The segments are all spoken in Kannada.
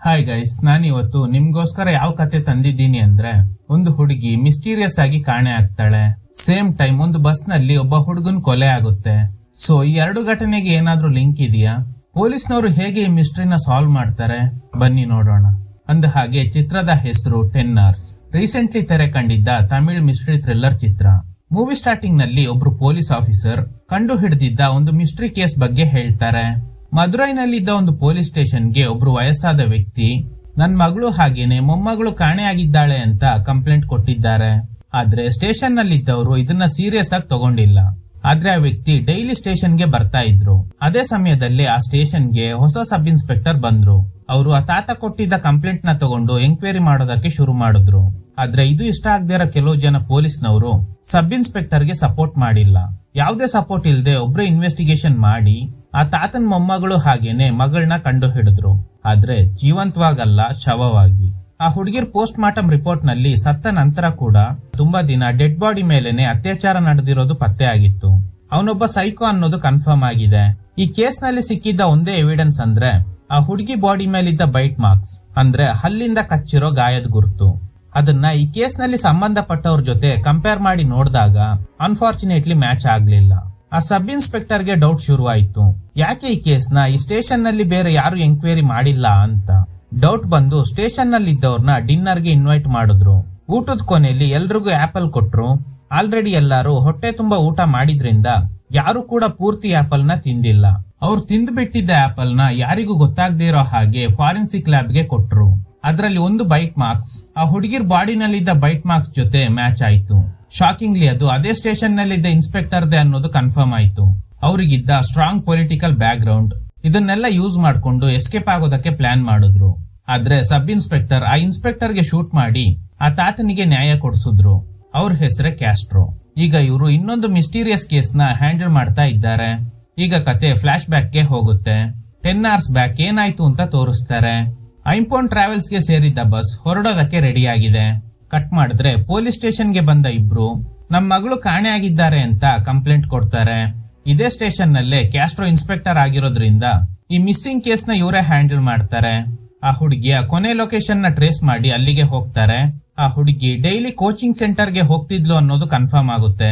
ಹಾಯ್ ಗೈಸ್, ನಾನಿವತ್ತು ನಿಮ್ಗೋಸ್ಕರ ಯಾವ ಕತೆ ತಂದಿದ್ದೀನಿ ಅಂದ್ರೆ, ಒಂದು ಹುಡುಗಿ ಮಿಸ್ಟೀರಿಯಸ್ ಆಗಿ ಕಾಣೆ ಆಗ್ತಾಳೆ. ಸೇಮ್ ಟೈಮ್ ಒಂದು ಬಸ್ ನಲ್ಲಿ ಒಬ್ಬ ಹುಡುಗನ್ ಕೊಲೆ ಆಗುತ್ತೆ. ಸೊ ಈ ಎರಡು ಘಟನೆಗೆ ಏನಾದ್ರೂ ಲಿಂಕ್ ಇದೆಯಾ? ಪೊಲೀಸ್ನವರು ಹೇಗೆ ಈ ಮಿಸ್ಟ್ರಿನ ಸಾಲ್ವ್ ಮಾಡ್ತಾರೆ, ಬನ್ನಿ ನೋಡೋಣ. ಅಂದ ಹಾಗೆ ಚಿತ್ರದ ಹೆಸರು 10 Hours. ರೀಸೆಂಟ್ಲಿ ತೆರೆ ಕಂಡಿದ್ದ ತಮಿಳ್ ಮಿಸ್ಟ್ರಿ ಥ್ರಿಲ್ಲರ್ ಚಿತ್ರ. ಮೂವಿ ಸ್ಟಾರ್ಟಿಂಗ್ ನಲ್ಲಿ ಒಬ್ರು ಪೊಲೀಸ್ ಆಫೀಸರ್ ಕಂಡು ಹಿಡಿದಿದ್ದ ಒಂದು ಮಿಸ್ಟ್ರಿ ಕೇಸ್ ಬಗ್ಗೆ ಹೇಳ್ತಾರೆ. ಮದುರೈನಲ್ಲಿದ್ದ ಒಂದು ಪೊಲೀಸ್ ಸ್ಟೇಷನ್ಗೆ ಒಬ್ರು ವಯಸ್ಸಾದ ವ್ಯಕ್ತಿ ನನ್ ಮಗಳು ಹಾಗೇನೆ ಮೊಮ್ಮಗಳು ಕಾಣೆಯಾಗಿದ್ದಾಳೆ ಅಂತ ಕಂಪ್ಲೇಂಟ್ ಕೊಟ್ಟಿದ್ದಾರೆ. ಆದ್ರೆ ಸ್ಟೇಷನ್ ನಲ್ಲಿದ್ದವರು ಇದನ್ನ ಸೀರಿಯಸ್ ಆಗಿ ತಗೊಂಡಿಲ್ಲ. ಆದ್ರೆ ಆ ವ್ಯಕ್ತಿ ಡೈಲಿ ಸ್ಟೇಷನ್ಗೆ ಬರ್ತಾ ಇದ್ರು. ಅದೇ ಸಮಯದಲ್ಲಿ ಆ ಸ್ಟೇಷನ್ಗೆ ಹೊಸ ಸಬ್ ಇನ್ಸ್ಪೆಕ್ಟರ್ ಬಂದ್ರು. ಅವರು ಆ ತಾತ ಕೊಟ್ಟಿದ್ದ ಕಂಪ್ಲೇಂಟ್ ನ ತಗೊಂಡು ಎಂಕ್ವೈರಿ ಮಾಡೋದಕ್ಕೆ ಶುರು ಮಾಡಿದ್ರು. ಆದ್ರೆ ಇದು ಇಷ್ಟ ಆಗದೆ ಇರೋ ಕೆಲವು ಜನ ಪೊಲೀಸ್ನವರು ಸಬ್ ಇನ್ಸ್ಪೆಕ್ಟರ್ ಗೆ ಸಪೋರ್ಟ್ ಮಾಡಿಲ್ಲ. ಯಾವುದೇ ಸಪೋರ್ಟ್ ಇಲ್ಲದೆ ಒಬ್ರು ಇನ್ವೆಸ್ಟಿಗೇಷನ್ ಮಾಡಿ ಆ ತಾತನ ಮೊಮ್ಮಗಳು ಹಾಗೇನೆ ಮಗಳನ್ನ ಕಂಡು ಹಿಡಿದ್ರು. ಆದ್ರೆ ಜೀವಂತವಾಗಲ್ಲ, ಶವವಾಗಿ. ಆ ಹುಡುಗಿರ್ ಪೋಸ್ಟ್ ಮಾರ್ಟಮ್ ರಿಪೋರ್ಟ್ ನಲ್ಲಿ ಸತ್ತ ನಂತರ ಕೂಡ ತುಂಬಾ ದಿನ ಡೆಡ್ ಬಾಡಿ ಮೇಲೆನೆ ಅತ್ಯಾಚಾರ ನಡೆದಿರೋದು ಪತ್ತೆ ಆಗಿತ್ತು. ಅವನೊಬ್ಬ ಸೈಕೋ ಅನ್ನೋದು ಕನ್ಫರ್ಮ್ ಆಗಿದೆ. ಈ ಕೇಸ್ ನಲ್ಲಿ ಸಿಕ್ಕಿದ್ದ ಒಂದೇ ಎವಿಡೆನ್ಸ್ ಅಂದ್ರೆ ಆ ಹುಡುಗಿ ಬಾಡಿ ಮೇಲಿದ್ದ ಬೈಟ್ ಮಾರ್ಕ್ಸ್, ಅಂದ್ರೆ ಹಲ್ಲಿಂದ ಕಚ್ಚಿರೋ ಗಾಯದ ಗುರುತು. ಅದನ್ನ ಈ ಕೇಸ್ ನಲ್ಲಿ ಸಂಬಂಧಪಟ್ಟವ್ರ ಜೊತೆ ಕಂಪೇರ್ ಮಾಡಿ ನೋಡಿದಾಗ ಅನ್ಫಾರ್ಚುನೇಟ್ಲಿ ಮ್ಯಾಚ್ ಆಗ್ಲಿಲ್ಲ. ಆ ಸಬ್ ಇನ್ಸ್ಪೆಕ್ಟರ್ ಗೆ ಡೌಟ್ ಶುರು ಆಯ್ತು, ಯಾಕೆ ಈ ಕೇಸ್ ನ ಈ ಸ್ಟೇಷನ್ ನಲ್ಲಿ ಬೇರೆ ಯಾರು ಎಂಕ್ವೈರಿ ಮಾಡಿಲ್ಲ ಅಂತ. ಡೌಟ್ ಬಂದು ಸ್ಟೇಷನ್ ನಲ್ಲಿ ಇದ್ದವ್ರನ್ನ ಡಿನ್ನರ್ ಗೆ ಇನ್ವೈಟ್ ಮಾಡಿದ್ರು. ಊಟದ ಕೊನೆಯಲ್ಲಿ ಎಲ್ರಿಗೂ ಆಪಲ್ ಕೊಟ್ರು. ಆಲ್ರೆಡಿ ಎಲ್ಲಾರು ಹೊಟ್ಟೆ ತುಂಬಾ ಊಟ ಮಾಡಿದ್ರಿಂದ ಯಾರು ಕೂಡ ಪೂರ್ತಿ ಆಪಲ್ ನ ತಿಂದಿಲ್ಲ. ಅವ್ರು ತಿಂದು ಬಿಟ್ಟಿದ್ದ ಆಪಲ್ ನ ಯಾರಿಗೂ ಗೊತ್ತಾಗದೇ ಇರೋ ಹಾಗೆ ಫಾರೆನ್ಸಿಕ್ ಲ್ಯಾಬ್ ಗೆ ಕೊಟ್ರು. ಅದರಲ್ಲಿ ಒಂದು ಬೈಟ್ ಮಾರ್ಕ್ಸ್ ಆ ಹುಡುಗಿರ್ ಬಾಡಿನಲ್ಲಿದ್ದ ಬೈಟ್ ಮಾರ್ಕ್ಸ್ ಜೊತೆ ಮ್ಯಾಚ್ ಆಯ್ತು. ಶಾಕಿಂಗ್ಲಿ ಅದು ಅದೇ ಸ್ಟೇಷನ್ ನಲ್ಲಿದ್ದ ಇನ್ಸ್ಪೆಕ್ಟರ್ದೇ ಅನ್ನೋದು ಕನ್ಫರ್ಮ್ ಆಯ್ತು. ಅವರಿಗಿದ್ದ ಸ್ಟ್ರಾಂಗ್ ಪೊಲಿಟಿಕಲ್ ಬ್ಯಾಕ್ ಗ್ರೌಂಡ್ ಇದನ್ನೆಲ್ಲ ಯೂಸ್ ಮಾಡ್ಕೊಂಡು ಎಸ್ಕೇಪ್ ಆಗೋದಕ್ಕೆ ಪ್ಲಾನ್ ಮಾಡಿದ್ರು. ಆದ್ರೆ ಸಬ್ ಇನ್ಸ್ಪೆಕ್ಟರ್ ಆ ಇನ್ಸ್ಪೆಕ್ಟರ್ ಗೆ ಶೂಟ್ ಮಾಡಿ ಆ ತಾತನಿಗೆ ನ್ಯಾಯ ಕೊಡಿಸಿದ್ರು. ಅವ್ರ ಹೆಸರೇ ಕ್ಯಾಸ್ಟ್ರೋ. ಈಗ ಇವರು ಇನ್ನೊಂದು ಮಿಸ್ಟೀರಿಯಸ್ ಕೇಸ್ ನ ಹ್ಯಾಂಡಲ್ ಮಾಡ್ತಾ ಇದ್ದಾರೆ. ಈಗ ಕತೆ ಫ್ಲಾಶ್ ಬ್ಯಾಕ್ ಗೆ ಹೋಗುತ್ತೆ. 10 Hours ಬ್ಯಾಕ್ ಏನಾಯ್ತು ಅಂತ ತೋರಿಸ್ತಾರೆ. ಐಂಪೋನ್ ಟ್ರಾವೆಲ್ಸ್ ಗೆ ಸೇರಿದ್ದ ಬಸ್ ಹೊರಡೋದಕ್ಕೆ ರೆಡಿ ಆಗಿದೆ. ಕಟ್ ಮಾಡಿದ್ರೆ ಪೊಲೀಸ್ ಸ್ಟೇಷನ್ ಗೆ ಬಂದ ಇಬ್ರು ನಮ್ ಮಗಳು ಕಾಣೆ ಆಗಿದ್ದಾರೆ ಅಂತ ಕಂಪ್ಲೇಂಟ್ ಕೊಡ್ತಾರೆ. ಇದೇ ಸ್ಟೇಷನ್ ನಲ್ಲೇ ಕ್ಯಾಸ್ಟ್ರೋ ಇನ್ಸ್ಪೆಕ್ಟರ್ ಆಗಿರೋದ್ರಿಂದ ಈ ಮಿಸ್ಸಿಂಗ್ ಕೇಸ್ ನ ಇವರೇ ಹ್ಯಾಂಡಲ್ ಮಾಡ್ತಾರೆ. ಆ ಹುಡುಗಿಯ ಕೊನೆ ಲೊಕೇಶನ್ ನ ಟ್ರೇಸ್ ಮಾಡಿ ಅಲ್ಲಿಗೆ ಹೋಗ್ತಾರೆ. ಆ ಹುಡುಗಿ ಡೈಲಿ ಕೋಚಿಂಗ್ ಸೆಂಟರ್ ಗೆ ಹೋಗ್ತಿದ್ಲು ಅನ್ನೋದು ಕನ್ಫರ್ಮ್ ಆಗುತ್ತೆ.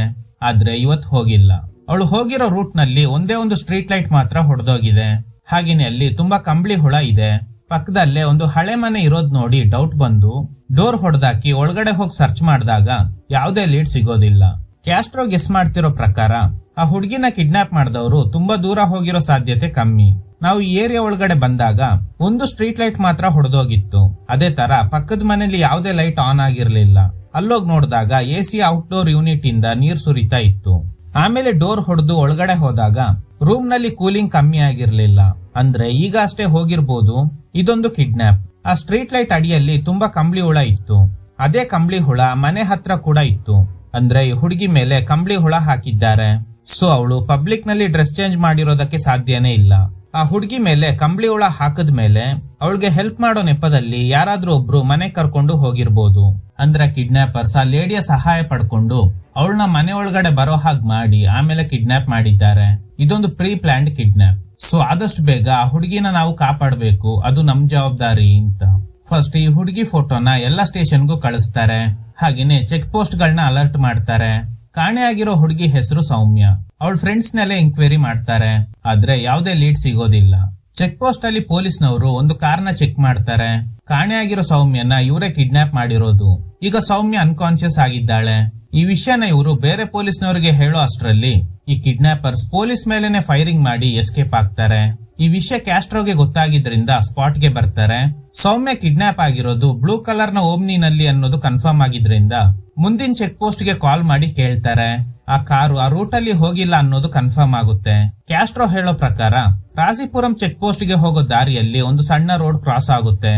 ಆದ್ರೆ ಇವತ್ತು ಹೋಗಿಲ್ಲ. ಅವಳು ಹೋಗಿರೋ ರೂಟ್ ನಲ್ಲಿ ಒಂದೇ ಒಂದು ಸ್ಟ್ರೀಟ್ ಲೈಟ್ ಮಾತ್ರ ಹೊಡೆದೋಗಿದೆ. ಹಾಗೇನೆ ಅಲ್ಲಿ ತುಂಬಾ ಕಂಬಳಿ ಹುಳ ಇದೆ. ಪಕ್ಕದಲ್ಲೇ ಒಂದು ಹಳೆ ಮನೆ ಇರೋದ್ ನೋಡಿ ಡೌಟ್ ಬಂದು ಡೋರ್ ಹೊಡೆದಾಕಿ ಒಳಗಡೆ ಹೋಗಿ ಸರ್ಚ್ ಮಾಡಿದಾಗ ಯಾವುದೇ ಲೀಡ್ ಸಿಗೋದಿಲ್ಲ. ಕ್ಯಾಸ್ಟ್ರೋ ಗೆಸ್ ಮಾಡ್ತಿರೋ ಪ್ರಕಾರ ಆ ಹುಡುಗಿನ ಕಿಡ್ನಾಪ್ ಮಾಡಿದವರು ತುಂಬಾ ದೂರ ಹೋಗಿರೋ ಸಾಧ್ಯತೆ ಕಮ್ಮಿ. ನಾವು ಈ ಏರಿಯಾ ಒಳಗಡೆ ಬಂದಾಗ ಒಂದು ಸ್ಟ್ರೀಟ್ ಲೈಟ್ ಮಾತ್ರ ಹೊಡೆದೋಗಿತ್ತು. ಅದೇ ತರ ಪಕ್ಕದ ಮನೆಯಲ್ಲಿ ಯಾವುದೇ ಲೈಟ್ ಆನ್ ಆಗಿರ್ಲಿಲ್ಲ. ಅಲ್ಲೋಗಿ ನೋಡಿದಾಗ ಎಸಿ ಔಟ್ಡೋರ್ ಯೂನಿಟ್ ಇಂದ ನೀರ್ ಸುರಿತಾ ಇತ್ತು. ಆಮೇಲೆ ಡೋರ್ ಹೊಡೆದು ಒಳಗಡೆ ಹೋದಾಗ ರೂಮ್ ನಲ್ಲಿ ಕೂಲಿಂಗ್ ಕಮ್ಮಿ ಆಗಿರ್ಲಿಲ್ಲ. ಅಂದ್ರೆ ಈಗ ಅಷ್ಟೇ ಹೋಗಿರ್ಬೋದು. ಇದೊಂದು ಕಿಡ್ನಾಪ್. ಆ ಸ್ಟ್ರೀಟ್ ಲೈಟ್ ಅಡಿಯಲ್ಲಿ ತುಂಬಾ ಕಂಬಳಿ ಹುಳ ಇತ್ತು. ಅದೇ ಕಂಬಳಿ ಹುಳ ಮನೆ ಹತ್ರ ಕೂಡ ಇತ್ತು. ಅಂದ್ರೆ ಈ ಹುಡುಗಿ ಮೇಲೆ ಕಂಬಳಿ ಹುಳ ಹಾಕಿದ್ದಾರೆ. ಸೊ ಅವಳು ಪಬ್ಲಿಕ್ ನಲ್ಲಿ ಡ್ರೆಸ್ ಚೇಂಜ್ ಮಾಡಿರೋದಕ್ಕೆ ಸಾಧ್ಯನೇ ಇಲ್ಲ. ಆ ಹುಡುಗಿ ಮೇಲೆ ಕಂಬಳಿ ಹುಳ ಹಾಕದ ಮೇಲೆ ಅವಳಿಗೆ ಹೆಲ್ಪ್ ಮಾಡೋ ನೆಪದಲ್ಲಿ ಯಾರಾದ್ರೂ ಒಬ್ರು ಮನೆ ಕರ್ಕೊಂಡು ಹೋಗಿರ್ಬೋದು. ಅಂದ್ರೆ ಕಿಡ್ನಾಪರ್ಸ್ ಆ ಲೇಡಿಯ ಸಹಾಯ ಪಡ್ಕೊಂಡು ಅವಳನ್ನ ಮನೆ ಒಳಗಡೆ ಬರೋ ಹಾಗೆ ಮಾಡಿ ಆಮೇಲೆ ಕಿಡ್ನಾಪ್ ಮಾಡಿದ್ದಾರೆ. ಇದೊಂದು ಪ್ರೀ ಪ್ಲಾನ್ಡ್ ಕಿಡ್ನಾಪ್. ಸೊ ಆದಷ್ಟು ಬೇಗ ಆ ಹುಡುಗಿನ ನಾವು ಕಾಪಾಡಬೇಕು, ಅದು ನಮ್ ಜವಾಬ್ದಾರಿ ಅಂತ ಫಸ್ಟ್ ಈ ಹುಡುಗಿ ಫೋಟೋನ ಎಲ್ಲ ಸ್ಟೇಷನ್ಗೂ ಕಳಿಸ್ತಾರೆ. ಹಾಗೇನೆ ಚೆಕ್ ಪೋಸ್ಟ್ ಗಳನ್ನ ಅಲರ್ಟ್ ಮಾಡ್ತಾರೆ. ಕಾಣೆಯಾಗಿರೋ ಹುಡುಗಿ ಹೆಸರು ಸೌಮ್ಯ. ಅವಳ ಫ್ರೆಂಡ್ಸ್ ನೆಲೆ ಎಂಕ್ವೈರಿ ಮಾಡ್ತಾರೆ. ಆದ್ರೆ ಯಾವುದೇ ಲೀಡ್ ಸಿಗೋದಿಲ್ಲ. ಚೆಕ್ ಪೋಸ್ಟ್ ಅಲ್ಲಿ ಪೊಲೀಸ್ನವರು ಒಂದು ಕಾರ್ನ ಚೆಕ್ ಮಾಡ್ತಾರೆ. ಕಾಣೆಯಾಗಿರೋ ಸೌಮ್ಯನ ಇವರೇ ಕಿಡ್ನಾಪ್ ಮಾಡಿರೋದು. ಈಗ ಸೌಮ್ಯ ಅನ್ಕಾನ್ಶಿಯಸ್ ಆಗಿದ್ದಾಳೆ. ಈ ವಿಷಯನ ಇವರು ಬೇರೆ ಪೊಲೀಸ್ನವರಿಗೆ ಹೇಳೋ ಅಷ್ಟರಲ್ಲಿ ಈ ಕಿಡ್ನಾಪರ್ಸ್ ಪೊಲೀಸ್ ಮೇಲೆನೆ ಫೈರಿಂಗ್ ಮಾಡಿ ಎಸ್ಕೇಪ್ ಆಗ್ತಾರೆ. ಈ ವಿಷಯ ಕ್ಯಾಸ್ಟ್ರೋಗೆ ಗೊತ್ತಾಗಿದ್ರಿಂದ ಸ್ಪಾಟ್ ಗೆ ಬರ್ತಾರೆ. ಸೌಮ್ಯ ಕಿಡ್ನಾಪ್ ಆಗಿರೋದು ಬ್ಲೂ ಕಲರ್ ನ ಓಮ್ನಿನಲ್ಲಿ ಅನ್ನೋದು ಕನ್ಫರ್ಮ್ ಆಗಿದ್ರಿಂದ ಮುಂದಿನ ಚೆಕ್ ಪೋಸ್ಟ್ ಗೆ ಕಾಲ್ ಮಾಡಿ ಕೇಳ್ತಾರೆ. ಆ ಕಾರು ಆ ರೂಟ್ ಅಲ್ಲಿ ಹೋಗಿಲ್ಲ ಅನ್ನೋದು ಕನ್ಫರ್ಮ್ ಆಗುತ್ತೆ. ಕ್ಯಾಸ್ಟ್ರೋ ಹೇಳೋ ಪ್ರಕಾರ ರಾಸಿಪುರಂ ಚೆಕ್ ಪೋಸ್ಟ್ ಗೆ ಹೋಗೋ ದಾರಿಯಲ್ಲಿ ಒಂದು ಸಣ್ಣ ರೋಡ್ ಕ್ರಾಸ್ ಆಗುತ್ತೆ.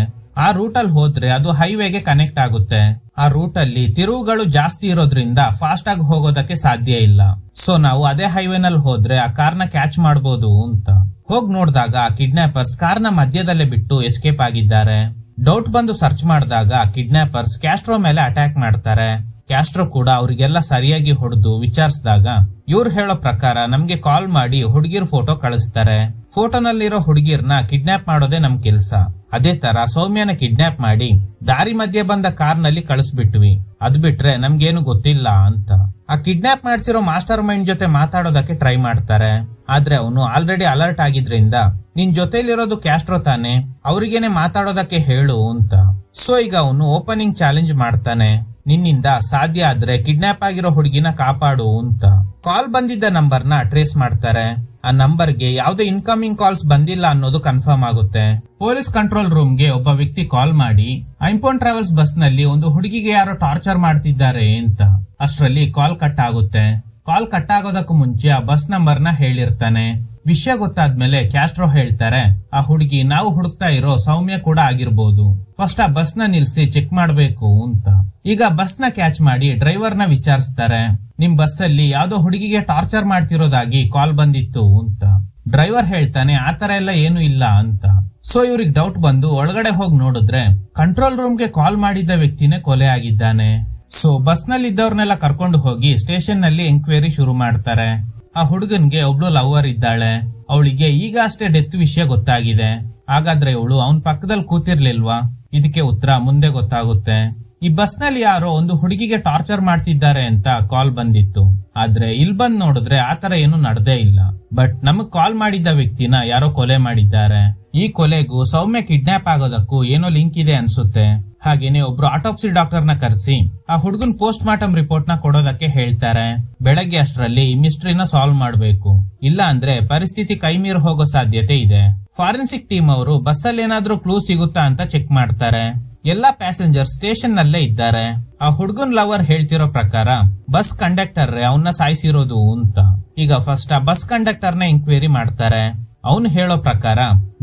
ಆ ರೂಟ್ ಅಲ್ಲಿ ಹೋದ್ರೆ ಅದು ಹೈವೇಗೆ ಕನೆಕ್ಟ್ ಆಗುತ್ತೆ. ಆ ರೂಟ್ ಅಲ್ಲಿ ತಿರುವುಗಳು ಜಾಸ್ತಿ ಇರೋದ್ರಿಂದ ಫಾಸ್ಟ್ ಆಗಿ ಹೋಗೋದಕ್ಕೆ ಸಾಧ್ಯ ಇಲ್ಲ. ಸೊ ನಾವು ಅದೇ ಹೈವೇನಲ್ಲಿ ಹೋದ್ರೆ ಆ ಕಾರ್ನ ಕ್ಯಾಚ್ ಮಾಡಬಹುದು ಅಂತ ಹೋಗ್ ನೋಡಿದಾಗ ಆ ಕಿಡ್ನಾಪರ್ಸ್ ಕಾರ್ನ ಮಧ್ಯದಲ್ಲೇ ಬಿಟ್ಟು ಎಸ್ಕೇಪ್ ಆಗಿದ್ದಾರೆ. ಡೌಟ್ ಬಂದು ಸರ್ಚ್ ಮಾಡಿದಾಗ ಕಿಡ್ನಾಪರ್ಸ್ ಕ್ಯಾಸ್ಟ್ರೋ ಮೇಲೆ ಅಟ್ಯಾಕ್ ಮಾಡ್ತಾರೆ. ಕ್ಯಾಸ್ಟ್ರೋ ಕೂಡ ಅವ್ರಿಗೆಲ್ಲ ಸರಿಯಾಗಿ ಹೊಡೆದು ವಿಚಾರಿಸಿದಾಗ ಇವ್ರು ಹೇಳೋ ಪ್ರಕಾರ ನಮ್ಗೆ ಕಾಲ್ ಮಾಡಿ ಹುಡುಗಿರ್ ಫೋಟೋ ಕಳಿಸ್ತಾರೆ. ಫೋಟೋನಲ್ಲಿರೋ ಹುಡುಗಿರ್ನ ಕಿಡ್ನಾಪ್ ಮಾಡೋದೇ ನಮ್ ಕೆಲ್ಸ. ಅದೇ ತರ ಸೌಮ್ಯನ ಕಿಡ್ನಾಪ್ ಮಾಡಿ ದಾರಿ ಮಧ್ಯೆ ಬಂದ ಕಾರ್ ನಲ್ಲಿ ಕಳಿಸ್ಬಿಟ್ವಿ. ಅದ್ ಬಿಟ್ರೆ ನಮ್ಗೇನು ಗೊತ್ತಿಲ್ಲ ಅಂತ. ಆ ಕಿಡ್ನಾಪ್ ಮಾಡ್ಸಿರೋ ಮಾಸ್ಟರ್ ಮೈಂಡ್ ಜೊತೆ ಮಾತಾಡೋದಕ್ಕೆ ಟ್ರೈ ಮಾಡ್ತಾರೆ. ಆದ್ರೆ ಅವನು ಆಲ್ರೆಡಿ ಅಲರ್ಟ್ ಆಗಿದ್ರಿಂದ ನಿನ್ ಜೊತೆಲಿರೋದು ಕ್ಯಾಸ್ಟ್ರೋ ತಾನೆ, ಅವ್ರಿಗೇನೆ ಮಾತಾಡೋದಕ್ಕೆ ಹೇಳು ಅಂತ. ಸೊ ಈಗ ಅವನು ಓಪನಿಂಗ್ ಚಾಲೆಂಜ್ ಮಾಡ್ತಾನೆ, ನಿನ್ನಿಂದ ಸಾಧ್ಯ ಆದ್ರೆ ಕಿಡ್ನಾಪ್ ಆಗಿರೋ ಹುಡುಗಿನ ಕಾಪಾಡು ಅಂತ. ಕಾಲ್ ಬಂದಿದ್ದ ನಂಬರ್ನ ಟ್ರೇಸ್ ಮಾಡ್ತಾರೆ. ಆ ನಂಬರ್ಗೆ ಯಾವುದೇ ಇನ್ಕಮಿಂಗ್ ಕಾಲ್ಸ್ ಬಂದಿಲ್ಲ ಅನ್ನೋದು ಕನ್ಫರ್ಮ್ ಆಗುತ್ತೆ. ಪೊಲೀಸ್ ಕಂಟ್ರೋಲ್ ರೂಮ್ಗೆ ಒಬ್ಬ ವ್ಯಕ್ತಿ ಕಾಲ್ ಮಾಡಿ ಐಂಪೋನ್ ಟ್ರಾವೆಲ್ಸ್ ಬಸ್ ನಲ್ಲಿ ಒಂದು ಹುಡುಗಿಗೆ ಯಾರೋ ಟಾರ್ಚರ್ ಮಾಡ್ತಿದ್ದಾರೆ ಅಂತ. ಅಷ್ಟರಲ್ಲಿ ಕಾಲ್ ಕಟ್ ಆಗುತ್ತೆ. ಕಾಲ್ ಕಟ್ ಆಗೋದಕ್ಕೂ ಮುಂಚೆ ಆ ಬಸ್ ನಂಬರ್ ನ ಹೇಳಿರ್ತಾನೆ. ವಿಷಯ ಗೊತ್ತಾದ್ಮೇಲೆ ಕ್ಯಾಸ್ಟ್ರೋ ಹೇಳ್ತಾರೆ, ಆ ಹುಡುಗಿ ನಾವು ಹುಡುಕ್ತಾ ಇರೋ ಸೌಮ್ಯ ಕೂಡ ಆಗಿರ್ಬೋದು. ಫಸ್ಟ್ ಆ ಬಸ್ ನ ನಿಲ್ಸಿ ಚೆಕ್ ಮಾಡ್ಬೇಕು ಅಂತ. ಈಗ ಬಸ್ ನ ಕ್ಯಾಚ್ ಮಾಡಿ ಡ್ರೈವರ್ ನ ವಿಚಾರಿಸ್ತಾರೆ, ನಿಮ್ ಬಸ್ ಅಲ್ಲಿ ಯಾವ್ದೋ ಹುಡುಗಿಗೆ ಟಾರ್ಚರ್ ಮಾಡ್ತಿರೋದಾಗಿ ಕಾಲ್ ಬಂದಿತ್ತು ಅಂತ. ಡ್ರೈವರ್ ಹೇಳ್ತಾನೆ, ಆತರ ಎಲ್ಲ ಏನು ಇಲ್ಲ ಅಂತ. ಸೊ ಇವ್ರಿಗೆ ಡೌಟ್ ಬಂದು ಒಳಗಡೆ ಹೋಗಿ ನೋಡಿದ್ರೆ ಕಂಟ್ರೋಲ್ ರೂಮ್ಗೆ ಕಾಲ್ ಮಾಡಿದ್ದ ವ್ಯಕ್ತಿನೇ ಕೊಲೆ ಆಗಿದ್ದಾನೆ. ಸೊ ಬಸ್ ನಲ್ಲಿ ಇದ್ದವ್ರನ್ನೆಲ್ಲ ಕರ್ಕೊಂಡು ಹೋಗಿ ಸ್ಟೇಷನ್ ನಲ್ಲಿ ಎಂಕ್ವೈರಿ ಶುರು ಮಾಡ್ತಾರೆ. ಆ ಹುಡುಗನ್ಗೆ ಒಬ್ಳು ಲವರ್ ಇದ್ದಾಳೆ. ಅವಳಿಗೆ ಈಗ ಅಷ್ಟೇ ಡೆತ್ ವಿಷಯ ಗೊತ್ತಾಗಿದೆ. ಹಾಗಾದ್ರೆ ಇವಳು ಅವನ್ ಪಕ್ಕದಲ್ಲಿ ಕೂತಿರ್ಲಿಲ್ವಾ? ಇದಕ್ಕೆ ಉತ್ತರ ಮುಂದೆ ಗೊತ್ತಾಗುತ್ತೆ. ಈ ಬಸ್ ನಲ್ಲಿ ಯಾರೋ ಒಂದು ಹುಡುಗಿಗೆ ಟಾರ್ಚರ್ ಮಾಡ್ತಿದ್ದಾರೆ ಅಂತ ಕಾಲ್ ಬಂದಿತ್ತು. ಆದ್ರೆ ಇಲ್ಲಿ ಬಂದ್ ನೋಡಿದ್ರೆ ಆತರ ಏನು ನಡೆದೇ ಇಲ್ಲ. ಬಟ್ ನಮಗ್ ಕಾಲ್ ಮಾಡಿದ್ದ ವ್ಯಕ್ತಿನ ಯಾರೋ ಕೊಲೆ ಮಾಡಿದ್ದಾರೆ. ಈ ಕೊಲೆಗೂ ಸೌಮ್ಯ ಕಿಡ್ನಾಪ್ ಆಗೋದಕ್ಕೂ ಏನೋ ಲಿಂಕ್ ಇದೆ ಅನ್ಸುತ್ತೆ. ಹಾಗೇನೆ ಒಬ್ರು ಆಟೋಪ್ಸಿ ಡಾಕ್ಟರ್ ನ ಕರೆಸಿ ಆ ಹುಡುಗನ್ ಪೋಸ್ಟ್ ಮಾರ್ಟಮ್ ರಿಪೋರ್ಟ್ ನ ಕೊಡೋದಕ್ಕೆ ಹೇಳ್ತಾರೆ. ಬೆಳಗ್ಗೆ ಅಷ್ಟರಲ್ಲಿ ಈ ಮಿಸ್ಟ್ರಿನ ಸಾಲ್ವ್ ಮಾಡ್ಬೇಕು, ಇಲ್ಲ ಅಂದ್ರೆ ಪರಿಸ್ಥಿತಿ ಕೈ ಮೀರಿ ಹೋಗೋ ಸಾಧ್ಯತೆ ಇದೆ. ಫಾರೆನ್ಸಿಕ್ ಟೀಮ್ ಅವರು ಬಸ್ ಅಲ್ಲಿ ಏನಾದ್ರೂ ಕ್ಲೂ ಸಿಗುತ್ತಾ ಅಂತ ಚೆಕ್ ಮಾಡ್ತಾರೆ. ಎಲ್ಲಾ ಪ್ಯಾಸೆಂಜರ್ ಸ್ಟೇಷನ್ ನಲ್ಲೇ ಇದ್ದಾರೆ. ಆ ಹುಡುಗನ್ ಲವರ್ ಹೇಳ್ತಿರೋ ಪ್ರಕಾರ ಬಸ್ ಕಂಡಕ್ಟರ್ ಅವನ್ನ ಸಾಯಿಸಿರೋದು ಅಂತ. ಈಗ ಫಸ್ಟ್ ಆ ಬಸ್ ಕಂಡಕ್ಟರ್ ನ ಎಂಕ್ವೈರಿ ಮಾಡ್ತಾರೆ. ಅವನು ಹೇಳೋ ಪ್ರಕಾರ